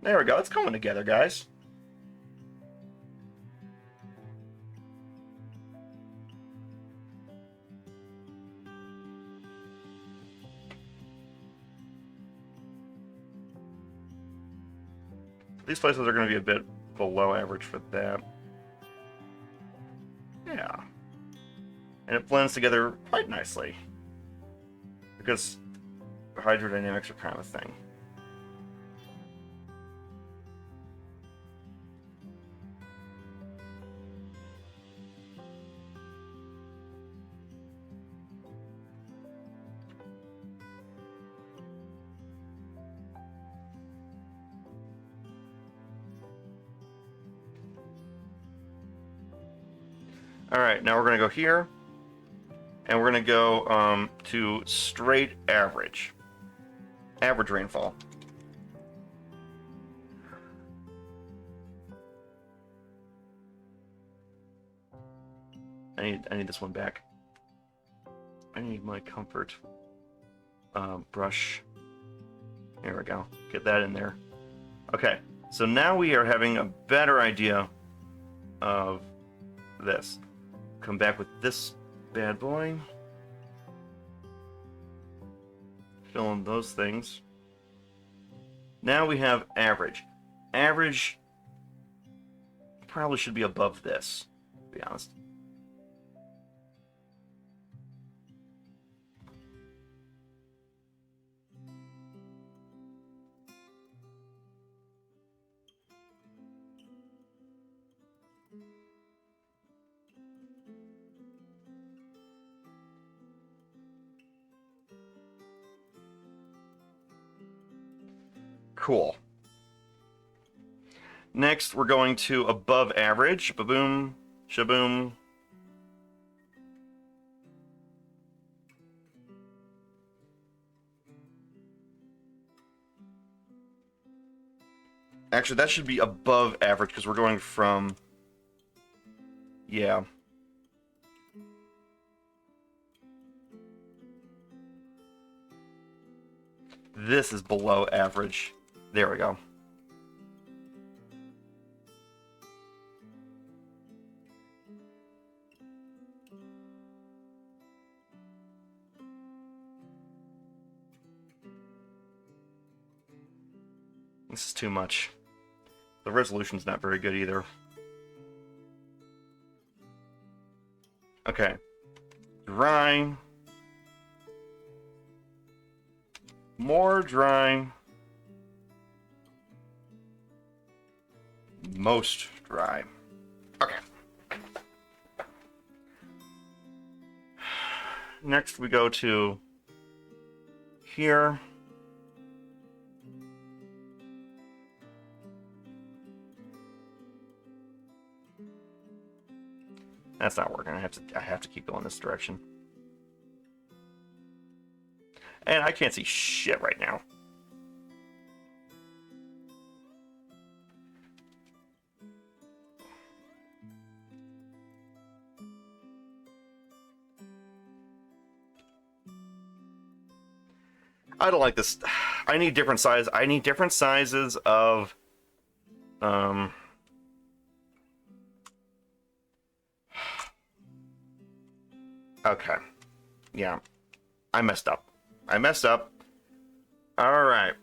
A: There we go. It's coming together, guys. These places are going to be a bit below average for that. Yeah. And it blends together quite nicely. Because hydrodynamics are kind of a thing. All right, now we're going to go here, and we're going to go to straight average. Average rainfall. I need this one back. I need my comfort brush. Here we go. Get that in there. Okay, so now we are having a better idea of this. Come back with this bad boy. Fill in those things. Now we have average. Average probably should be above this, to be honest. Cool. Next, we're going to above average. Ba-boom, shaboom. Actually, that should be above average because we're going from... Yeah. This is below average. There we go. This is too much. The resolution's not very good either. Okay. Dry. More dry. Most dry. Okay. Next we go to here. That's not working. I have to keep going this direction. And I can't see shit right now. I don't like this. I need different sizes. I need different sizes of okay. Yeah. I messed up. Alright.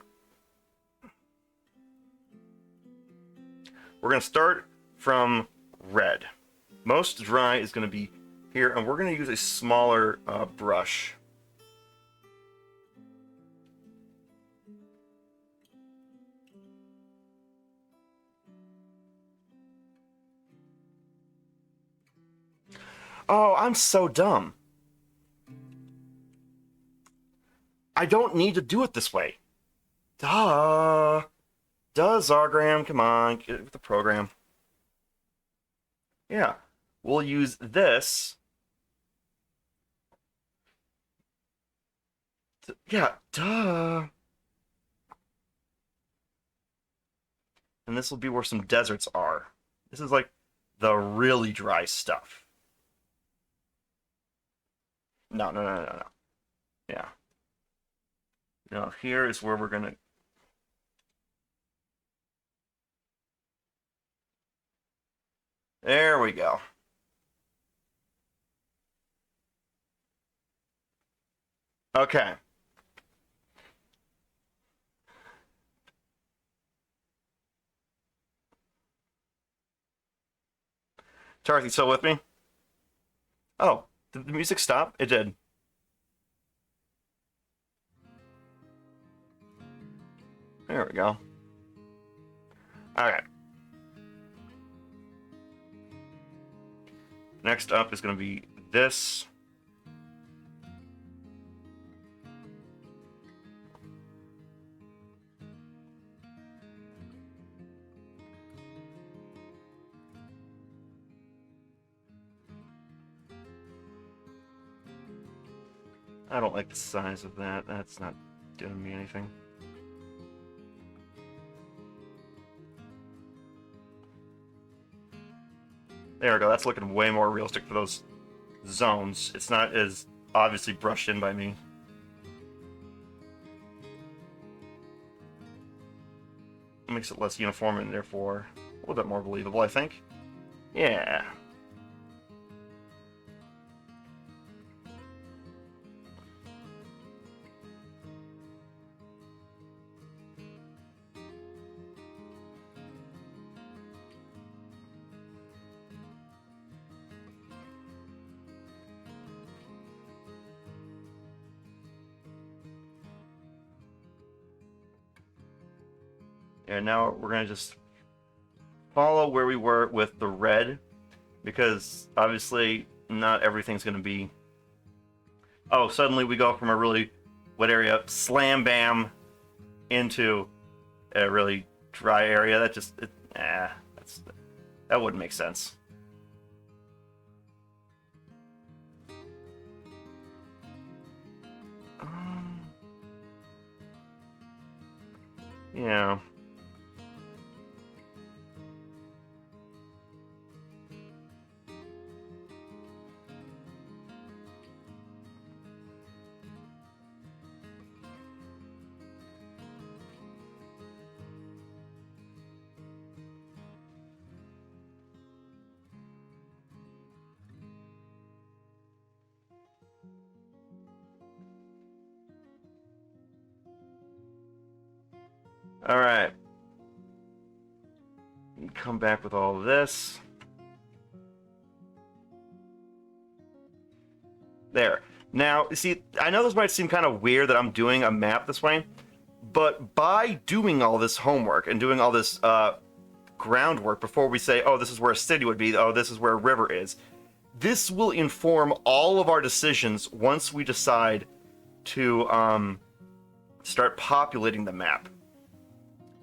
A: We're going to start from red. Most dry is going to be here, and we're going to use a smaller brush. Oh, I'm so dumb. I don't need to do it this way. Duh. Zargram, come on, get with the program. Yeah, we'll use this. Yeah, duh. And this will be where some deserts are. This is like the really dry stuff. No. Yeah. Now here is where we're gonna... There we go. Okay. Tarth, still with me? Oh, did the music stop? It did. There we go. Alright. Next up is going to be this. I don't like the size of that. That's not doing me anything. There we go. That's looking way more realistic for those zones. It's not as obviously brushed in by me. It makes it less uniform and therefore a little bit more believable, I think. Yeah. And now we're going to just follow where we were with the red, because obviously not everything's going to be... Oh, suddenly we go from a really wet area, slam bam, into a really dry area. That just... that wouldn't make sense. Yeah. Alright. Come back with all of this. There. Now, see, I know this might seem kind of weird that I'm doing a map this way, but by doing all this homework and doing all this groundwork before we say, oh, this is where a city would be, oh, this is where a river is, this will inform all of our decisions once we decide to start populating the map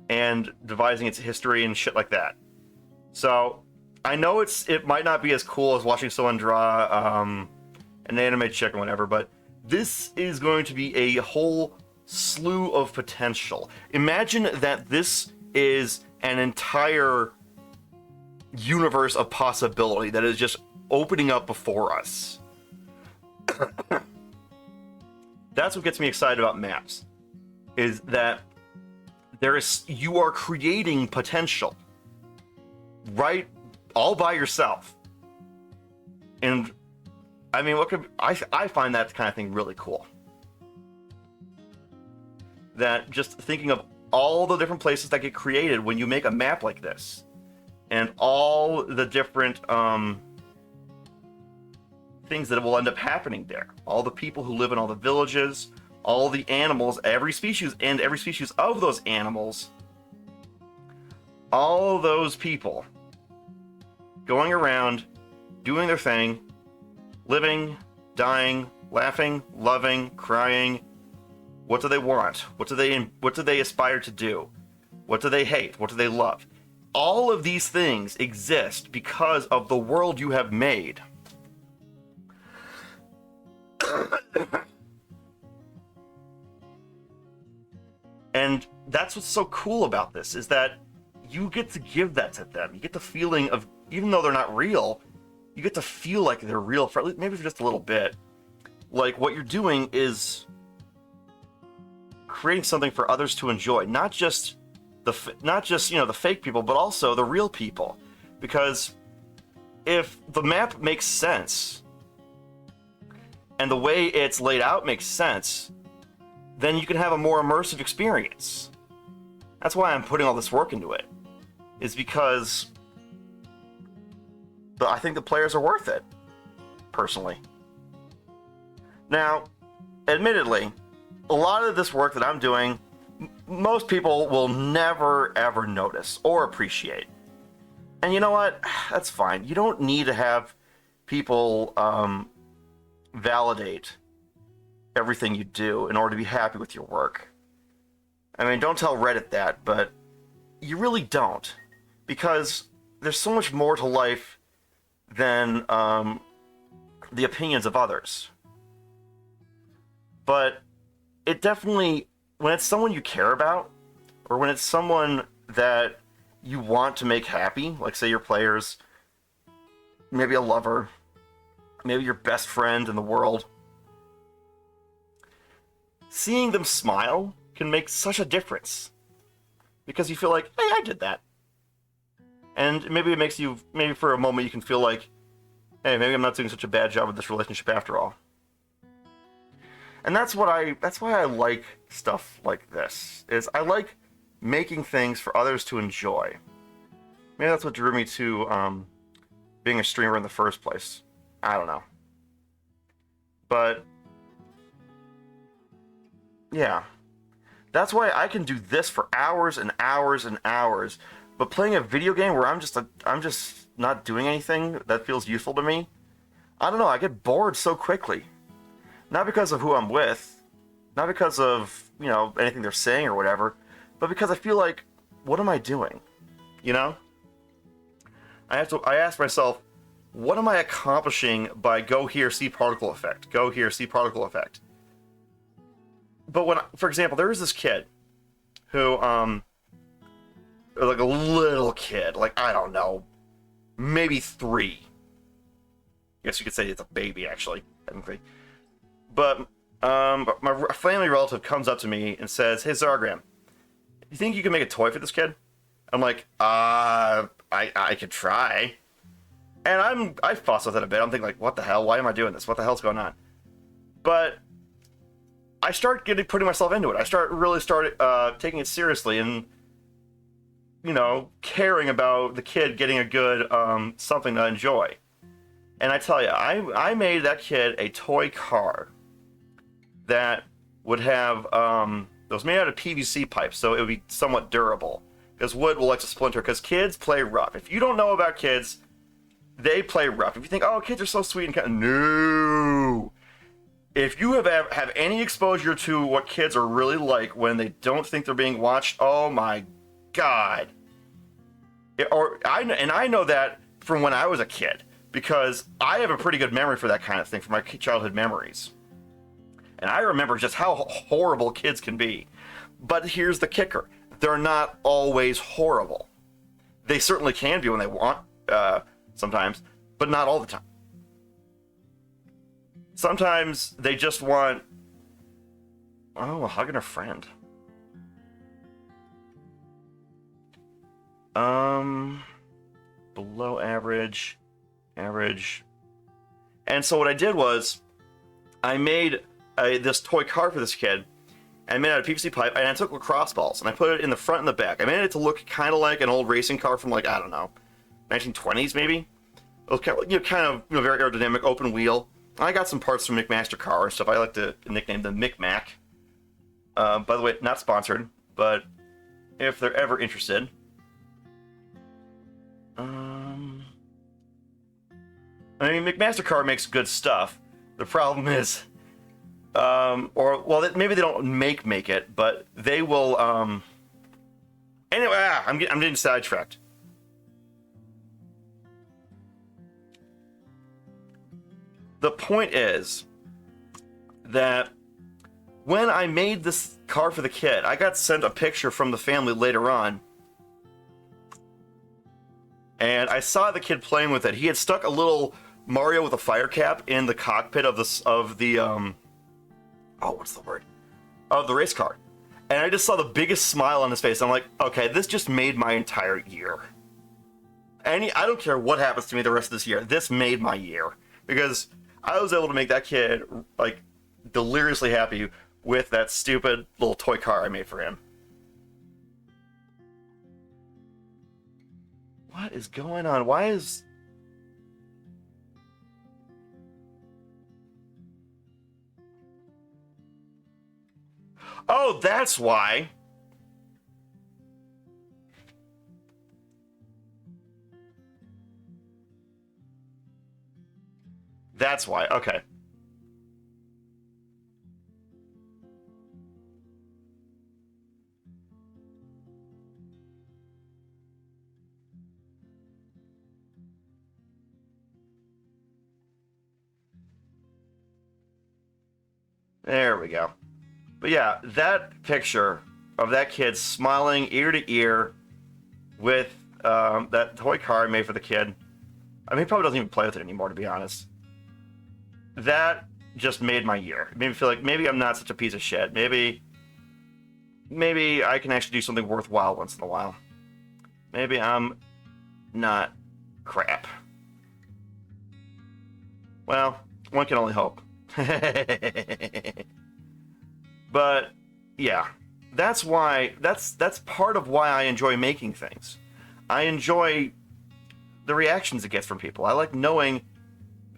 A: and devising its history and shit like that. So, I know it might not be as cool as watching someone draw an anime chick or whatever, but this is going to be a whole slew of potential. Imagine that this is an entire universe of possibility that is just opening up before us. That's what gets me excited about maps, is that you are creating potential right all by yourself. And I mean, I find that kind of thing really cool. That just thinking of all the different places that get created when you make a map like this, and all the different things that will end up happening there. All the people who live in all the villages, all the animals, every species, and every species of those animals, all those people going around, doing their thing, living, dying, laughing, loving, crying. What do they want? What do they aspire to do? What do they hate? What do they love? All of these things exist because of the world you have made. And that's what's so cool about this, is that you get to give that to them. You get the feeling of, even though they're not real, you get to feel like they're real for maybe for just a little bit. Like, what you're doing is creating something for others to enjoy, not just the fake people, but also the real people. Because if the map makes sense and the way it's laid out makes sense, then you can have a more immersive experience. That's why I'm putting all this work into it, is because I think the players are worth it, personally. Now, admittedly, a lot of this work that I'm doing, most people will never ever notice or appreciate. And you know what? That's fine. You don't need to have people validate everything you do in order to be happy with your work. I mean, don't tell Reddit that, but you really don't. Because there's so much more to life than the opinions of others. But it definitely, when it's someone you care about, or when it's someone that you want to make happy, like say your players, maybe a lover, maybe your best friend in the world, seeing them smile can make such a difference. Because you feel like, hey, I did that. And maybe it makes you, maybe for a moment you can feel like, hey, maybe I'm not doing such a bad job with this relationship after all. And that's why I like stuff like this, is I like making things for others to enjoy. Maybe that's what drew me to being a streamer in the first place. I don't know. But, yeah. That's why I can do this for hours and hours and hours. But playing a video game where I'm just not doing anything that feels useful to me, I don't know, I get bored so quickly. Not because of who I'm with, not because of, you know, anything they're saying or whatever, but because I feel like, what am I doing? You know? I ask myself, what am I accomplishing by go here, see particle effect, go here, see particle effect? But when, for example, there was this kid who, like a little kid, like, I don't know, maybe 3. I guess you could say it's a baby, actually, technically. But my family relative comes up to me and says, hey, Zargram, you think you can make a toy for this kid? I'm like, I could try. And I fuss with it a bit. I'm thinking, like, what the hell? Why am I doing this? What the hell's going on? But I start putting myself into it. I really started taking it seriously and, you know, caring about the kid getting a good something to enjoy. And I tell you, I made that kid a toy car that would have, it was made out of PVC pipes, so it would be somewhat durable. Because wood will like to splinter, because kids play rough. If you don't know about kids, they play rough. If you think, oh, kids are so sweet and kind, no. If you have any exposure to what kids are really like when they don't think they're being watched, oh my god. I know that from when I was a kid, because I have a pretty good memory for that kind of thing, for my childhood memories. And I remember just how horrible kids can be. But here's the kicker. They're not always horrible. They certainly can be when they want, sometimes, but not all the time. Sometimes they just want, a hug and a friend. Below average, average. And so what I did was, I made this toy car for this kid. I made it out of PVC pipe, and I took lacrosse balls, and I put it in the front and the back. I made it to look kind of like an old racing car from, like, I don't know, 1920s maybe? It was kind of, very aerodynamic, open wheel. I got some parts from McMaster Car and stuff. I like to nickname them Micmac. By the way, not sponsored, but if they're ever interested. I mean, McMaster Car makes good stuff. The problem is, maybe they don't make it, but they will, anyway, I'm getting sidetracked. The point is that when I made this car for the kid, I got sent a picture from the family later on, and I saw the kid playing with it. He had stuck a little Mario with a fire cap in the cockpit of the race car. And I just saw the biggest smile on his face. I'm like, okay, this just made my entire year. I don't care what happens to me the rest of this year. This made my year. Because I was able to make that kid, like, deliriously happy with that stupid little toy car I made for him. What is going on? Why is... Oh, that's why. That's why. Okay. There we go. But yeah, that picture of that kid smiling ear to ear with that toy car I made for the kid. I mean, he probably doesn't even play with it anymore, to be honest. That just made my year. It made me feel like maybe I'm not such a piece of shit. Maybe I can actually do something worthwhile once in a while. Maybe I'm not crap. Well, one can only hope. But yeah, that's part of why I enjoy making things. I enjoy the reactions it gets from people. I like knowing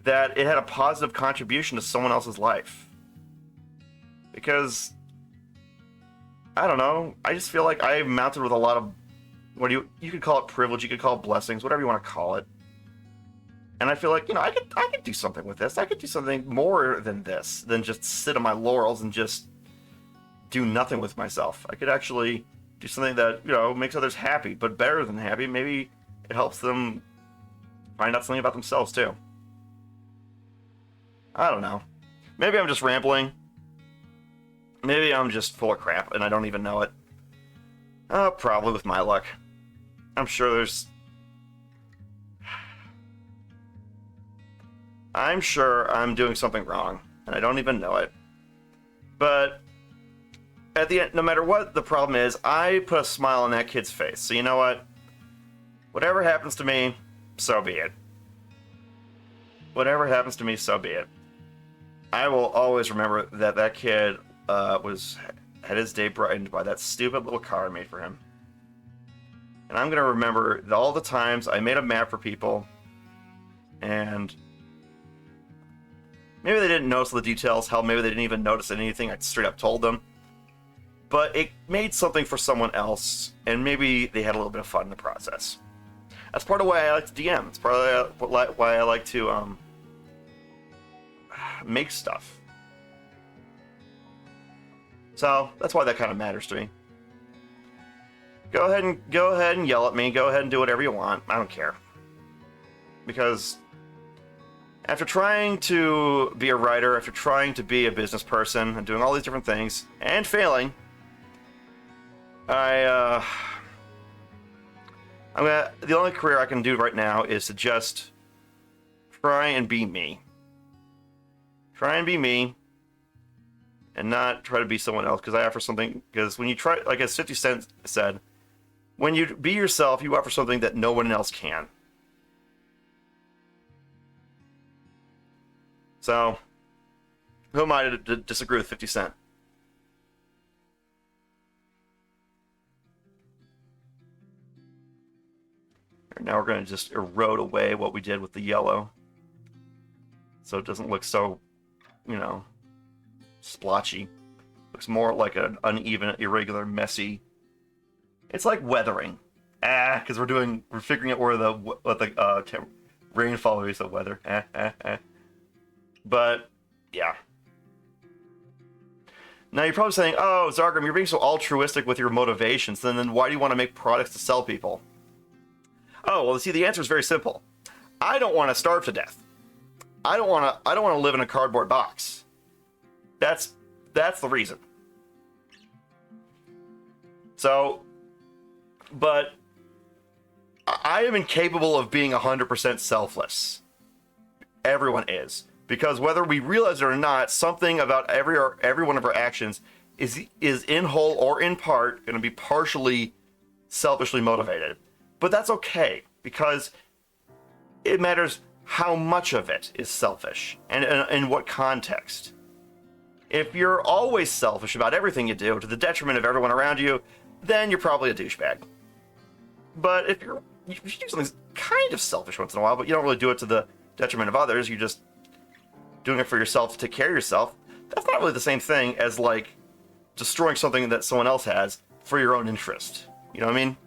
A: that it had a positive contribution to someone else's life. Because I don't know, I just feel like I'm mounted with a lot of you could call it privilege, you could call it blessings, whatever you want to call it. And I feel like, I could do something with this. I could do something more than this, than just sit on my laurels and just do nothing with myself. I could actually do something that, makes others happy, but better than happy. Maybe it helps them find out something about themselves, too. I don't know. Maybe I'm just rambling. Maybe I'm just full of crap and I don't even know it. Probably with my luck. I'm sure I'm doing something wrong, and I don't even know it. But at the end, no matter what the problem is, I put a smile on that kid's face. So you know what? Whatever happens to me, so be it. Whatever happens to me, so be it. I will always remember that kid had his day brightened by that stupid little car I made for him. And I'm going to remember all the times I made a map for people, and maybe they didn't notice the details. Hell, maybe they didn't even notice anything I straight up told them. But it made something for someone else, and maybe they had a little bit of fun in the process. That's part of why I like to DM. It's part of why I like to make stuff. So that's why that kind of matters to me. Go ahead and yell at me. Go ahead and do whatever you want. I don't care. Because after trying to be a writer, after trying to be a business person, and doing all these different things, and failing, the only career I can do right now is to just try and be me. Try and be me, and not try to be someone else, because I offer something, because when you try, like as 50 Cent said, when you be yourself, you offer something that no one else can. So, who am I to disagree with 50 Cent? Now we're going to just erode away what we did with the yellow, so it doesn't look so, splotchy. Looks more like an uneven, irregular, messy. It's like weathering. Because we're figuring out where the rainfall is the weather. But yeah. Now you're probably saying, "Oh, Zargram, you're being so altruistic with your motivations. Then why do you want to make products to sell people?" Oh, well, see, the answer is very simple. I don't want to starve to death. I don't want to live in a cardboard box. That's the reason. So, but I am incapable of being 100% selfless. Everyone is. Because whether we realize it or not, something about every one of our actions is in whole or in part going to be partially selfishly motivated. But that's okay, because it matters how much of it is selfish and in what context. If you're always selfish about everything you do to the detriment of everyone around you, then you're probably a douchebag. But if you do something kind of selfish once in a while, but you don't really do it to the detriment of others, you're just doing it for yourself to take care of yourself, that's not really the same thing as, like, destroying something that someone else has for your own interest. You know what I mean?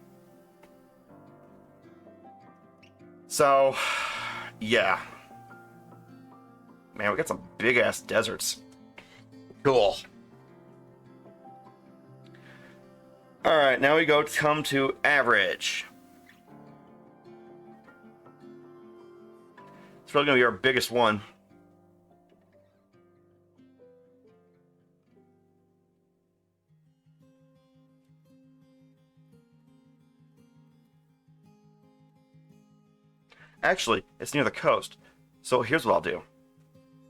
A: So, yeah. Man, we got some big-ass deserts. Cool. Alright, now we come to average. It's probably going to be our biggest one. Actually, it's near the coast. So here's what I'll do.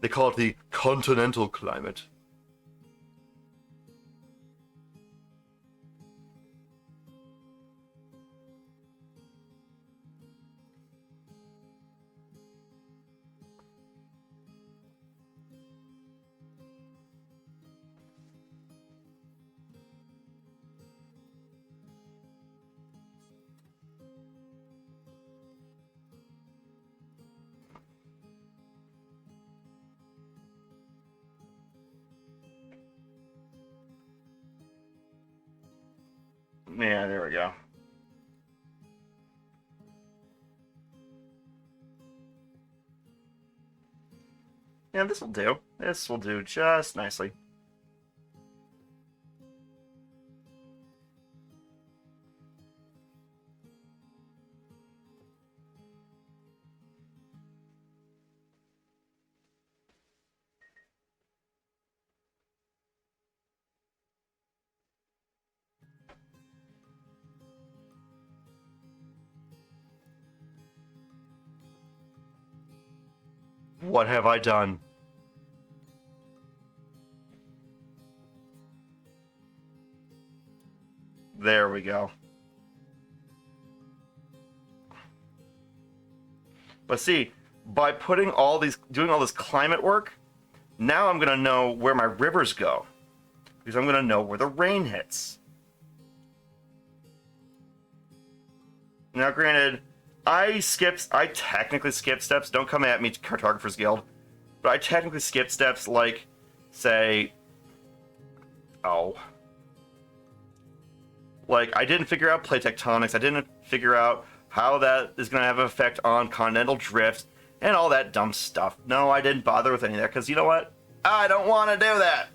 A: They call it the continental climate. Yeah, there we go. Yeah, this will do. This will do just nicely. What have I done? There we go. But see, by putting all these, doing all this climate work, now I'm gonna know where my rivers go. Because I'm gonna know where the rain hits. Now granted, I technically skipped steps. Don't come at me, Cartographers Guild. But I technically skipped steps like, say, like, I didn't figure out plate tectonics. I didn't figure out how that is going to have an effect on continental drift and all that dumb stuff. No, I didn't bother with any of that because you know what? I don't want to do that.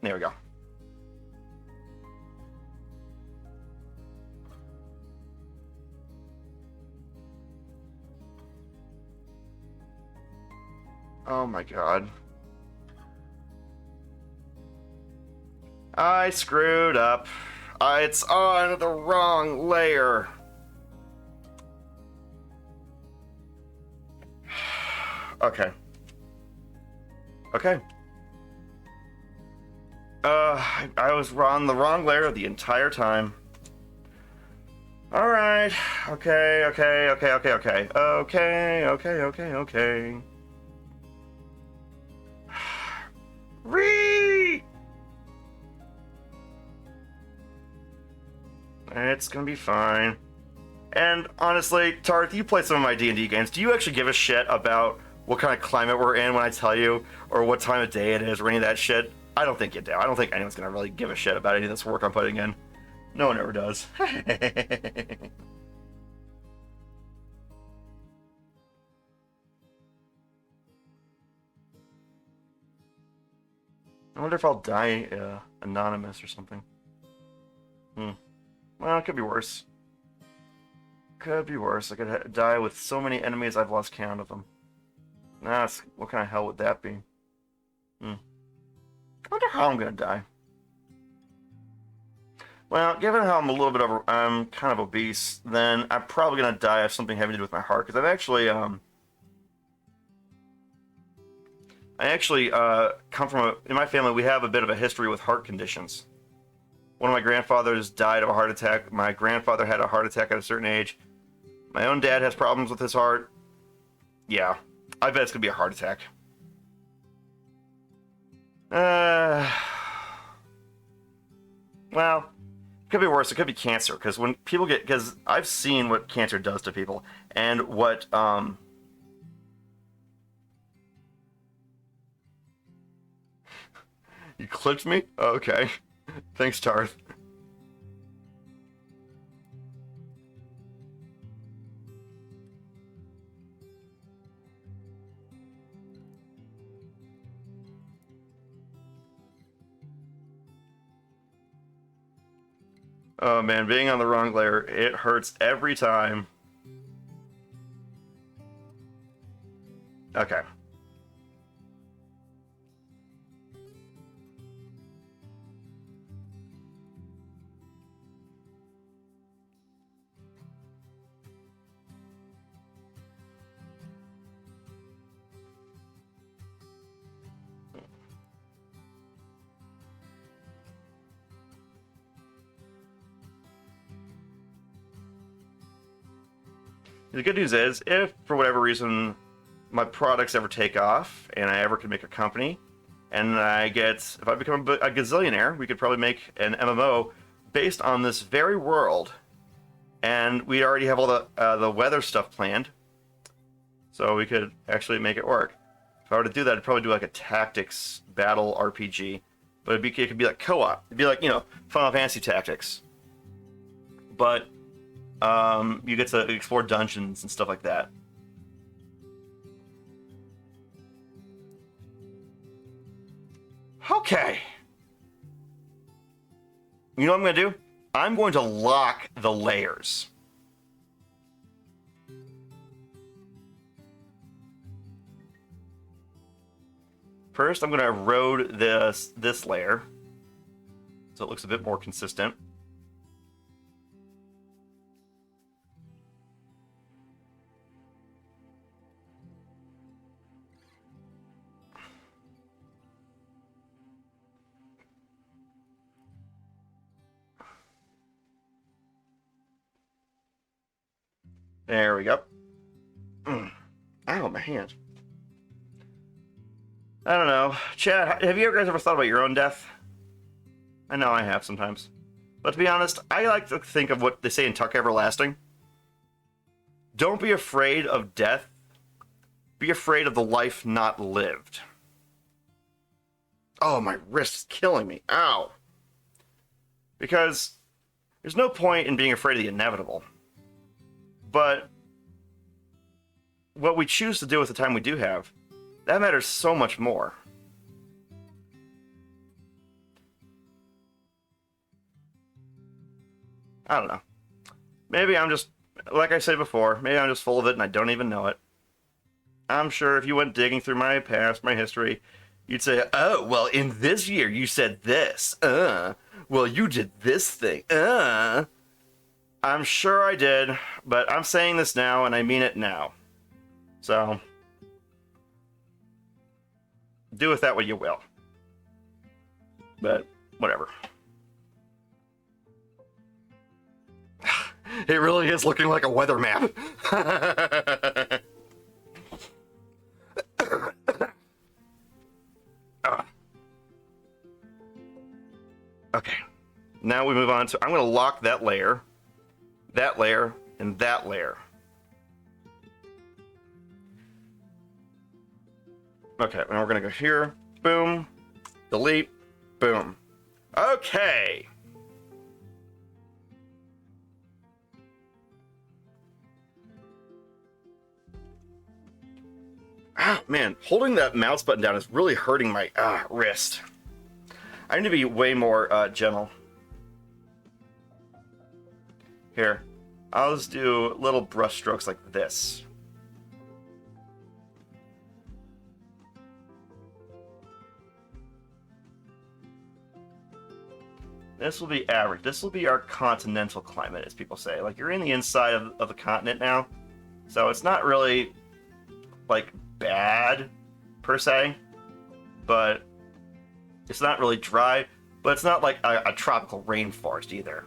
A: There we go. Oh my god. I screwed up. It's on the wrong layer. Okay. Okay. I was on the wrong layer the entire time. Alright. Okay. It's gonna be fine. And honestly, Tarth, you play some of my D&D games. Do you actually give a shit about what kind of climate we're in when I tell you, or what time of day it is, or any of that shit? I don't think you do. I don't think anyone's gonna really give a shit about any of this work I'm putting in. No one ever does. I wonder if I'll die anonymous or something. Well, it could be worse. Could be worse. I could die with so many enemies I've lost count of them. What kind of hell would that be? I wonder how I'm gonna die. Well, given how I'm kind of obese, then I'm probably gonna die of something having to do with my heart. Because I actually come from in my family, we have a bit of a history with heart conditions. One of my grandfathers died of a heart attack. My grandfather had a heart attack at a certain age. My own dad has problems with his heart. Yeah, I bet it's gonna be a heart attack. Well, it could be worse. It could be cancer, because because I've seen what cancer does to people, and what, You clipped me? Oh, okay. Thanks, Tarth. Oh man, being on the wrong layer, it hurts every time. Okay. The good news is, if for whatever reason my products ever take off and I ever can make a company, and if I become a gazillionaire, we could probably make an MMO based on this very world, and we already have all the weather stuff planned, so we could actually make it work. If I were to do that, I'd probably do like a tactics battle RPG, but it could be like co-op. It'd be like, you know, Final Fantasy Tactics, but you get to explore dungeons and stuff like that. Okay. You know what I'm going to do? I'm going to lock the layers. First, I'm going to erode this layer so it looks a bit more consistent. There we go. Ow, my hand. I don't know. Chad, have you guys ever thought about your own death? I know I have sometimes. But to be honest, I like to think of what they say in Tuck Everlasting. Don't be afraid of death. Be afraid of the life not lived. Oh, my wrist is killing me. Ow. Because there's no point in being afraid of the inevitable. But what we choose to do with the time we do have, that matters so much more. I don't know. Maybe I'm just, like I said before, maybe I'm just full of it and I don't even know it. I'm sure if you went digging through my past, my history, you'd say, oh, well, in this year you said this. Well, you did this thing. I'm sure I did, but I'm saying this now and I mean it now. So, do with that what you will. But, whatever. It really is looking like a weather map. Okay. Now we move on to, I'm going to lock that layer, and that layer. Okay, now we're going to go here. Boom. Delete. Boom. Okay. Ah, man, holding that mouse button down is really hurting my wrist. I need to be way more gentle. Here, I'll just do little brush strokes like this. This will be average. This will be our continental climate, as people say. Like, you're in the inside of the continent now, so it's not really, like, bad, per se, but it's not really dry, but it's not like a tropical rainforest either.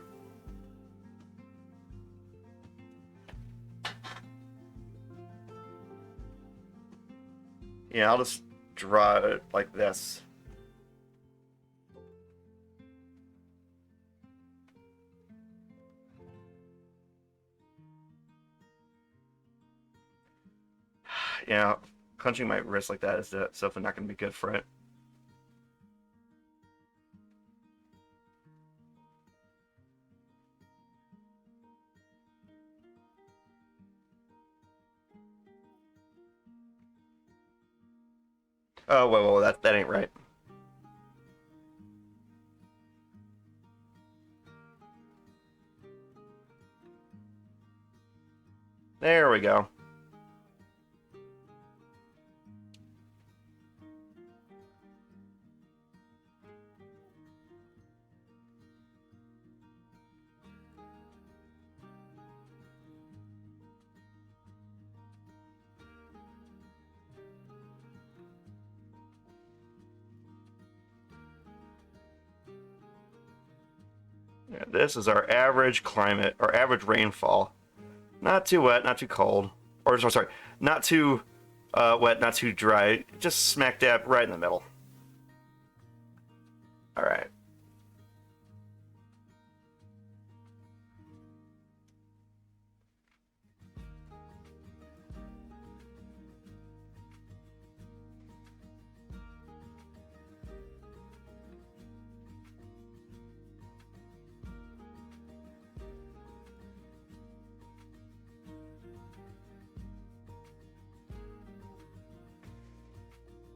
A: Yeah, I'll just draw it like this. Yeah, clenching my wrist like that is definitely not going to be good for it. Oh, whoa, that ain't right. There we go. Yeah, this is our average climate, or average rainfall Not too wet, not too cold. Or, sorry, not too wet, not too dry. Just smack dab right in the middle. Alright.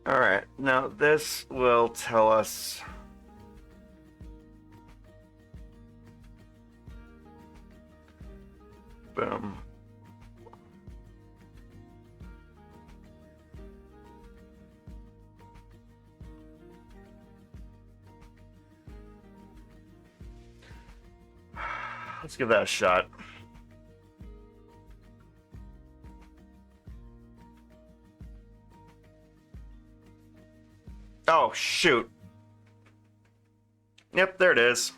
A: Alright, now this will tell us... Boom. Let's give that a shot. Oh, shoot. Yep, there it is.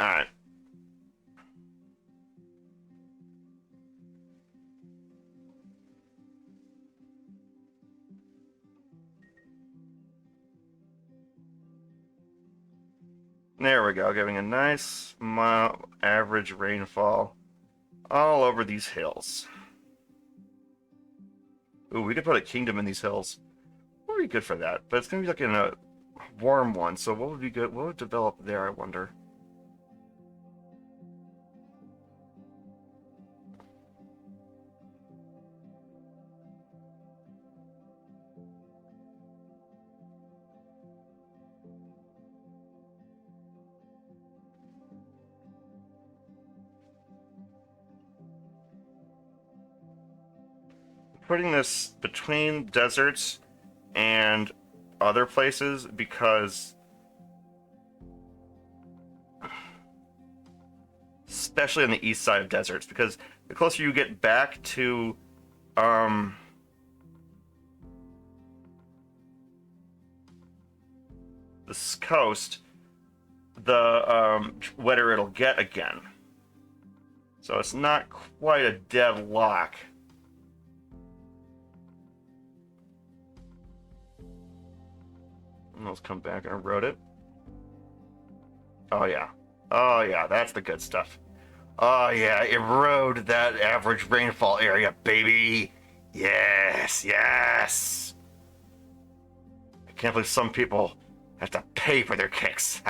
A: Alright. There we go, giving a nice average rainfall all over these hills. Ooh, we could put a kingdom in these hills. What would be good for that? But it's gonna be like in a warm one, so what would be good? What would develop there, I wonder? Putting this between deserts and other places because, especially on the east side of deserts, because the closer you get back to this coast, the wetter it'll get again. So it's not quite a deadlock. And let's come back and erode it. Oh yeah. Oh yeah, that's the good stuff. Oh yeah, erode that average rainfall area, baby. Yes, yes. I can't believe some people have to pay for their kicks.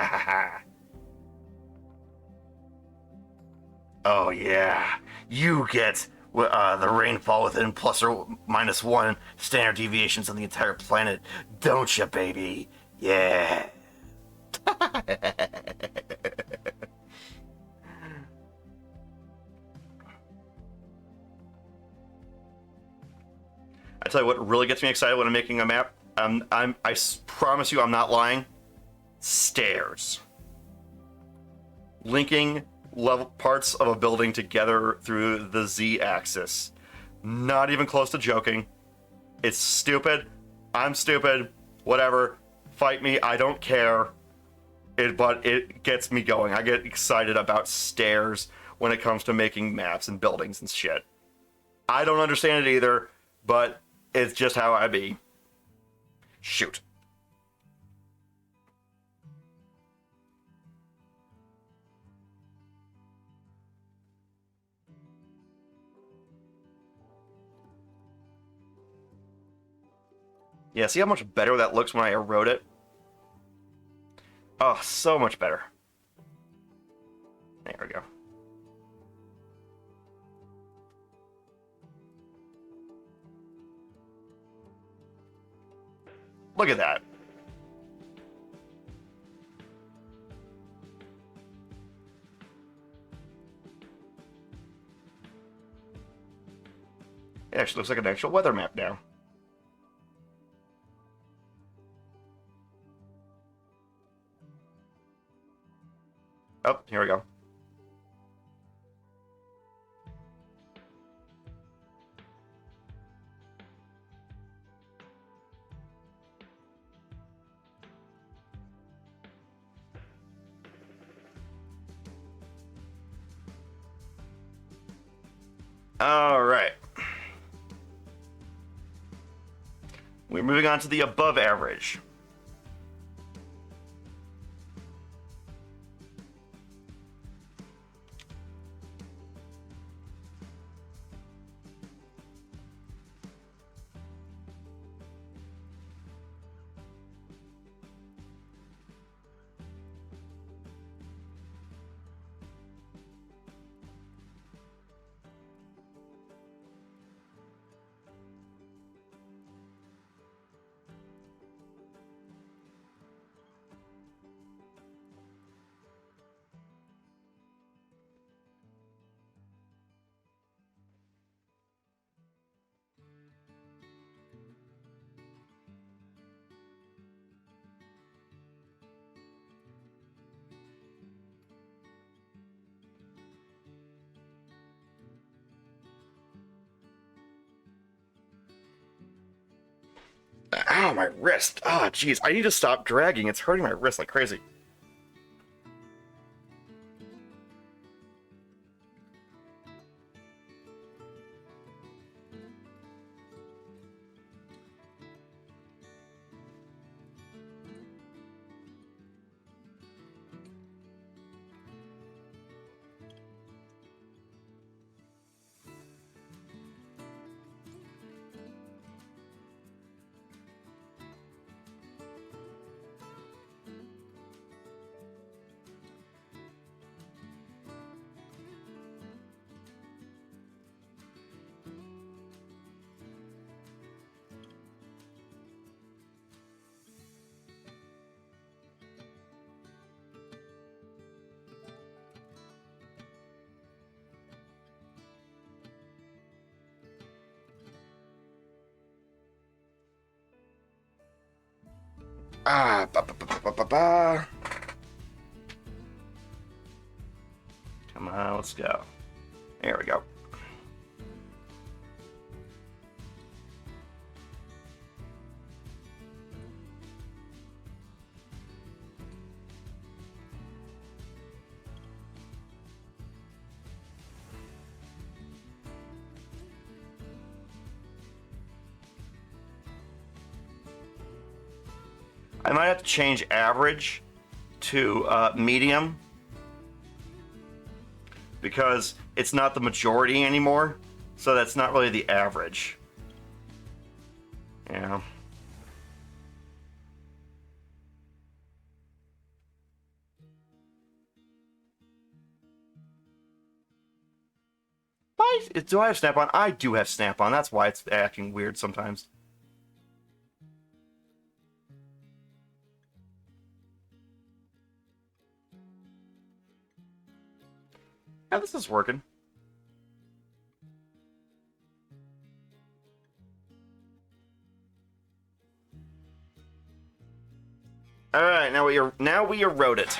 A: Oh yeah, you get the rainfall within plus or minus 1 standard deviations on the entire planet, don't you, baby? Yeah. I tell you what really gets me excited when I'm making a map. I promise you, I'm not lying. Stairs. Linking level parts of a building together through the Z-axis. Not even close to joking. It's stupid. I'm stupid. Whatever. Fight me. I don't care. But it gets me going. I get excited about stairs when it comes to making maps and buildings and shit. I don't understand it either, but it's just how I be. Shoot. Yeah, see how much better that looks when I erode it? Oh, so much better. There we go. Look at that. It actually looks like an actual weather map now. Oh, here we go. All right. We're moving on to the above average. Ow, my wrist. Oh, jeez. I need to stop dragging. It's hurting my wrist like crazy. Ah, ba ba ba ba ba ba. Come on, let's go. There we go. I might have to change average to medium because it's not the majority anymore, so that's not really the average. Yeah. Do I have Snap-on? I do have Snap-on. That's why it's acting weird sometimes. Yeah, this is working. All right, now we erode it.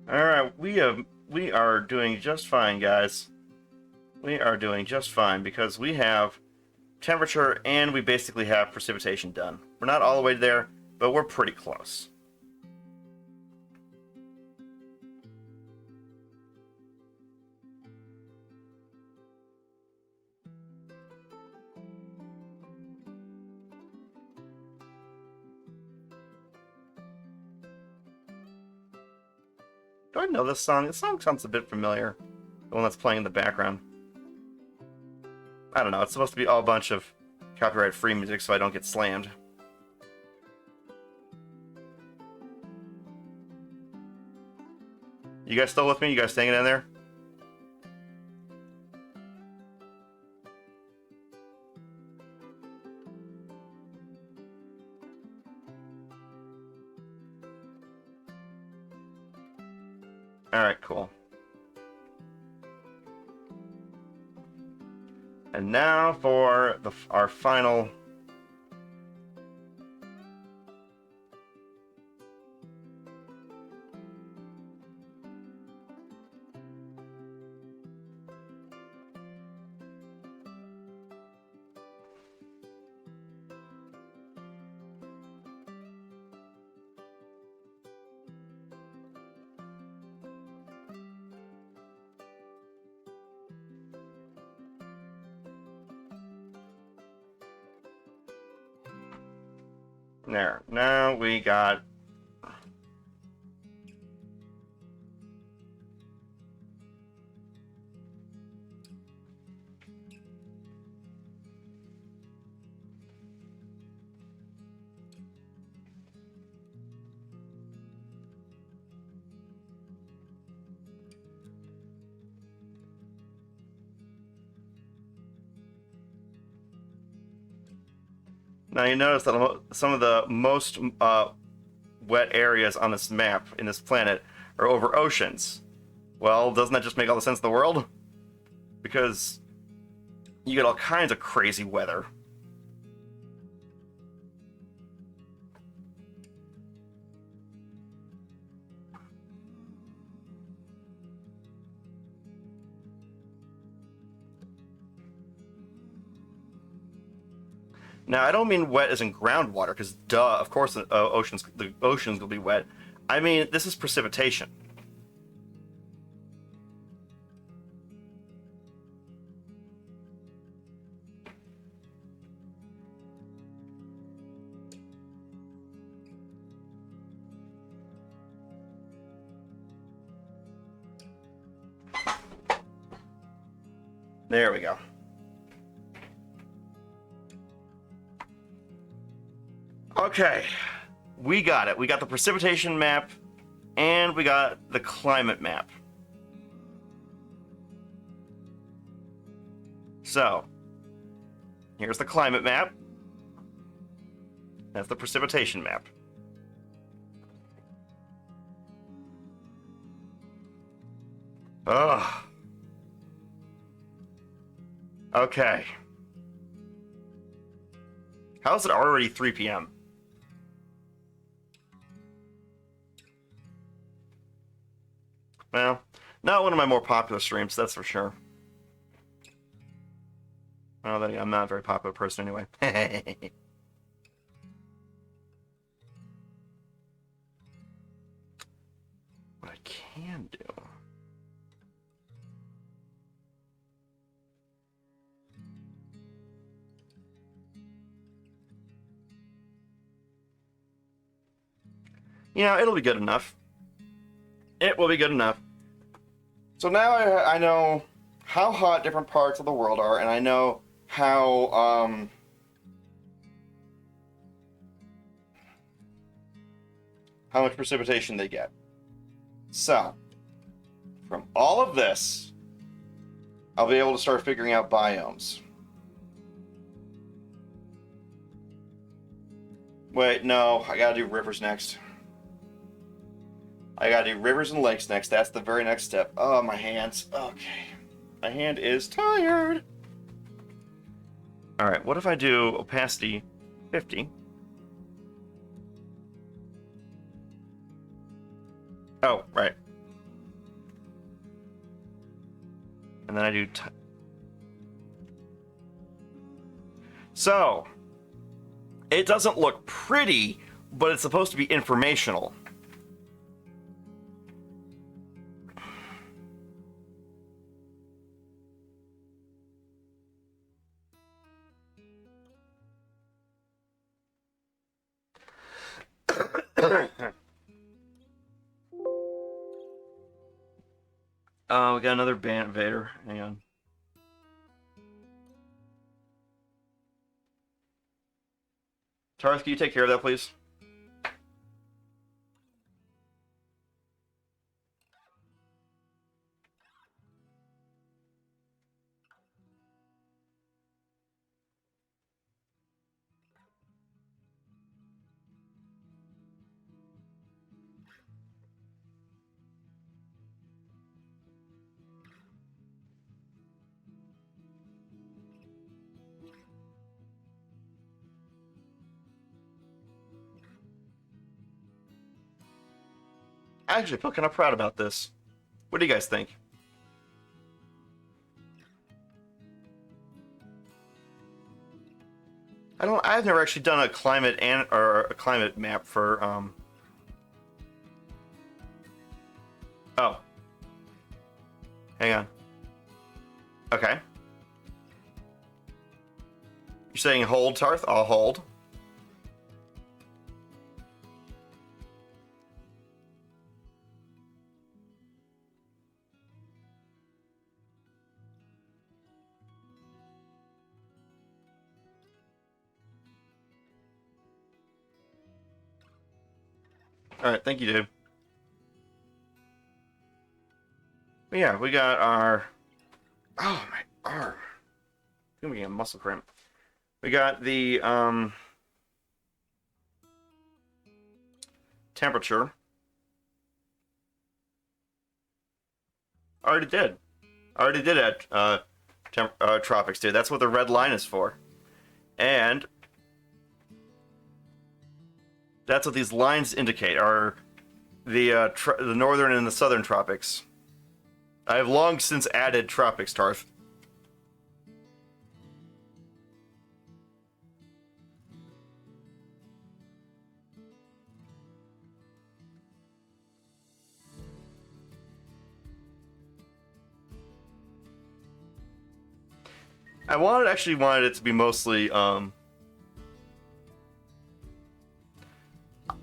A: Alright, we are doing just fine, guys. We are doing just fine because we have temperature and we basically have precipitation done. We're not all the way there, but we're pretty close. Do I know this song? This song sounds a bit familiar. The one that's playing in the background. I don't know. It's supposed to be all a bunch of copyright-free music so I don't get slammed. You guys still with me? You guys staying in there? Alright, cool. And now for our final... There. Now we got... Now you notice that some of the most wet areas on this map, in this planet, are over oceans. Well, doesn't that just make all the sense in the world? Because you get all kinds of crazy weather. Now, I don't mean wet as in groundwater, because duh, of course the oceans will be wet. I mean, this is precipitation. There we go. Okay, we got it. We got the precipitation map, and we got the climate map. So, here's the climate map. That's the precipitation map. Ugh. Okay. How is it already 3 p.m.? Well, not one of my more popular streams, that's for sure. Well, then again, I'm not a very popular person anyway. What I can do... You know, it'll be good enough. It will be good enough. So now I know how hot different parts of the world are, and I know how much precipitation they get. So, from all of this, I'll be able to start figuring out biomes. Wait, no, I gotta do rivers next. I gotta do rivers and lakes next. That's the very next step. Oh, my hands. Okay. My hand is tired. Alright, what if I do opacity 50? Oh, right. And then I do... So, it doesn't look pretty, but it's supposed to be informational. We got another Bant Vader. Hang on. Tarth, can you take care of that, please? I actually feel kind of proud about this. What do you guys think? I've never actually done a climate or a climate map for Oh. Hang on. Okay. You're saying hold, Tarth? I'll hold. Alright, thank you, dude. But yeah, we got our... Oh, my arm. I'm getting a muscle cramp. We got the, temperature. I already did at, tropics, dude. That's what the red line is for. And... that's what these lines indicate, are the northern and the southern tropics. I have long since added tropics, Tarth. I actually wanted it to be mostly,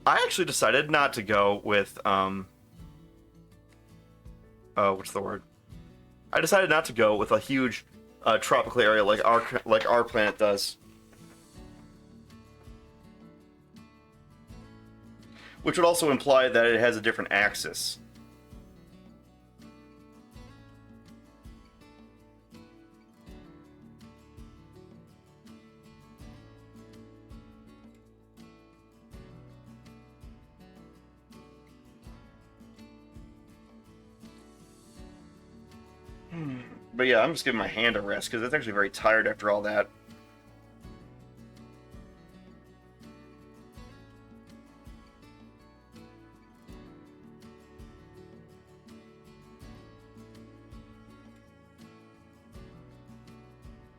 A: I actually decided not to go with, what's the word? I decided not to go with a huge, tropical area like our planet does. Which would also imply that it has a different axis. But yeah, I'm just giving my hand a rest, because it's actually very tired after all that.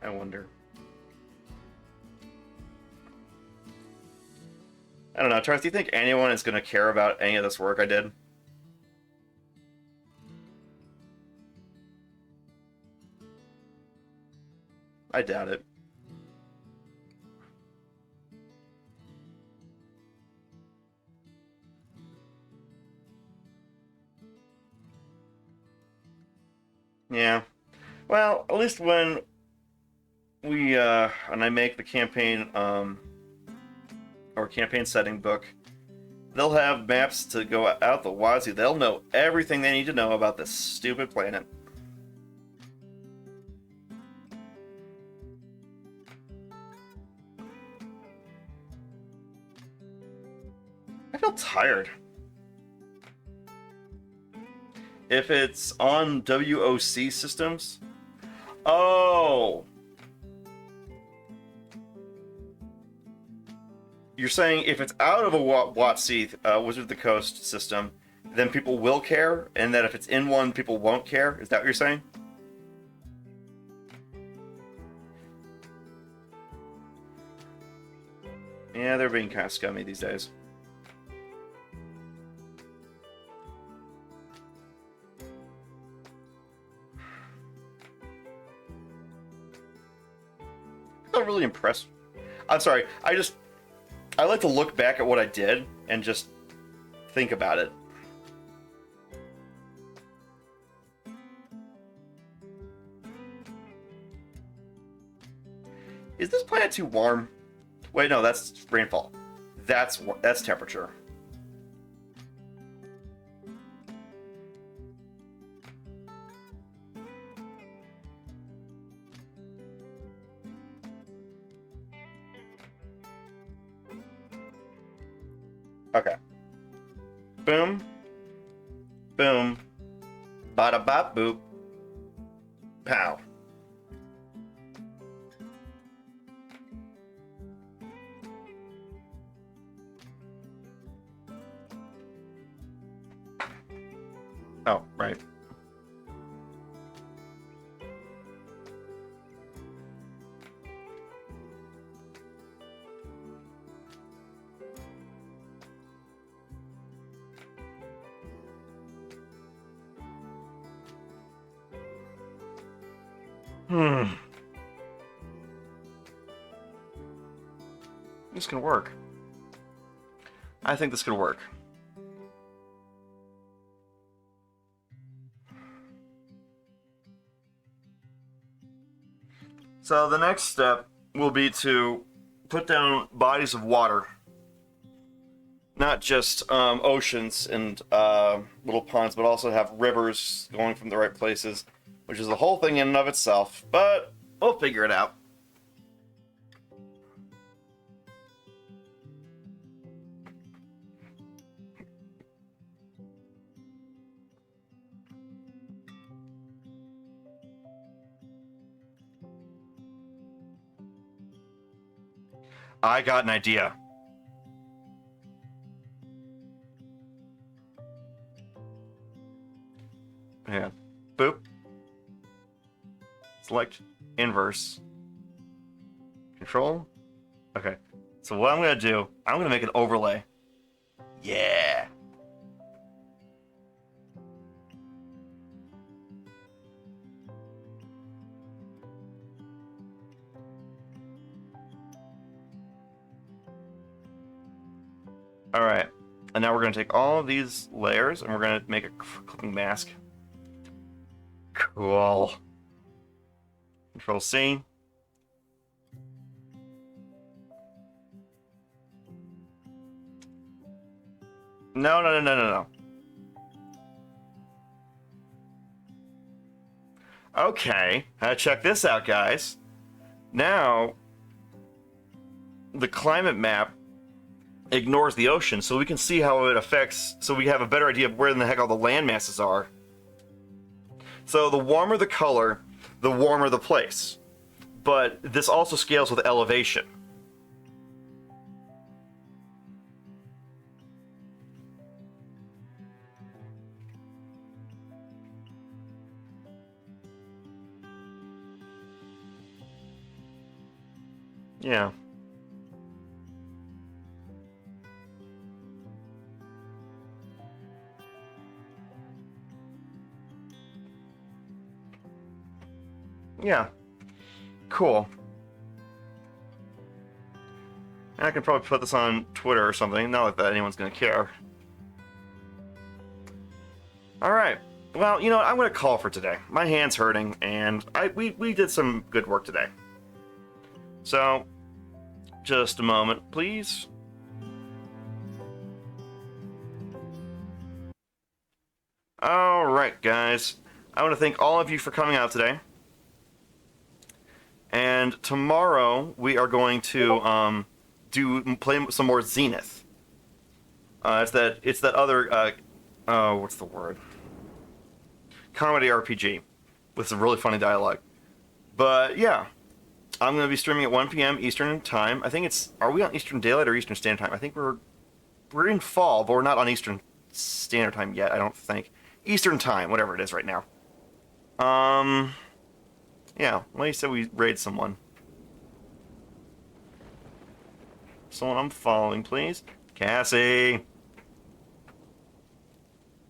A: I wonder. I don't know, Tarth, do you think anyone is going to care about any of this work I did? I doubt it. Yeah. Well, at least when I make the campaign, or campaign setting book, they'll have maps to go out the wazoo. They'll know everything they need to know about this stupid planet. I feel tired. If it's on WOC systems... Oh! You're saying if it's out of a WotC, Wizard of the Coast system, then people will care, and that if it's in one, people won't care? Is that what you're saying? Yeah, they're being kind of scummy these days. I'm not really impressed. I'm sorry. I like to look back at what I did and just think about it. Is this planet too warm? Wait, no, that's rainfall. That's temperature. Okay. Boom. Boom. Bada bop boop. Pow. Oh, right. This can work. I think this could work. So the next step will be to put down bodies of water. Not just oceans and little ponds, but also have rivers going from the right places, which is the whole thing in and of itself. But we'll figure it out. I got an idea. Yeah. Boop. Select inverse. Control. Okay. So what I'm going to do, I'm going to make an overlay. Yeah. All right. And now we're going to take all of these layers and we're going to make a clicking mask. Cool. Control C. No. Okay, check this out, guys. Now, the climate map ignores the ocean, so we can see how it affects, so we have a better idea of where in the heck all the land masses are. So the warmer the color, the warmer the place. But this also scales with elevation. Yeah. Yeah. Cool. And I can probably put this on Twitter or something. Not like that anyone's gonna care. Alright. Well, you know what? I'm gonna call for today. My hand's hurting, and we did some good work today. So, just a moment, please. Alright, guys. I want to thank all of you for coming out today. And tomorrow we are going to play some more Zenith. It's that other what's the word? Comedy RPG with some really funny dialogue. But yeah, I'm going to be streaming at 1 p.m. Eastern time. I think are we on Eastern Daylight or Eastern Standard Time? I think we're in fall, but we're not on Eastern Standard Time yet. I don't think Eastern Time, whatever it is right now. Yeah, well, you said we raid someone. someone I'm following, please. Cassie.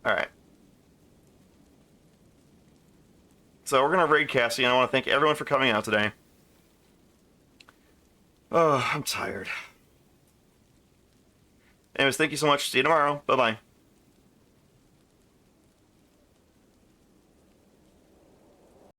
A: Alright. So we're going to raid Cassie, and I want to thank everyone for coming out today. Oh, I'm tired. Anyways, thank you so much. See you tomorrow. Bye-bye.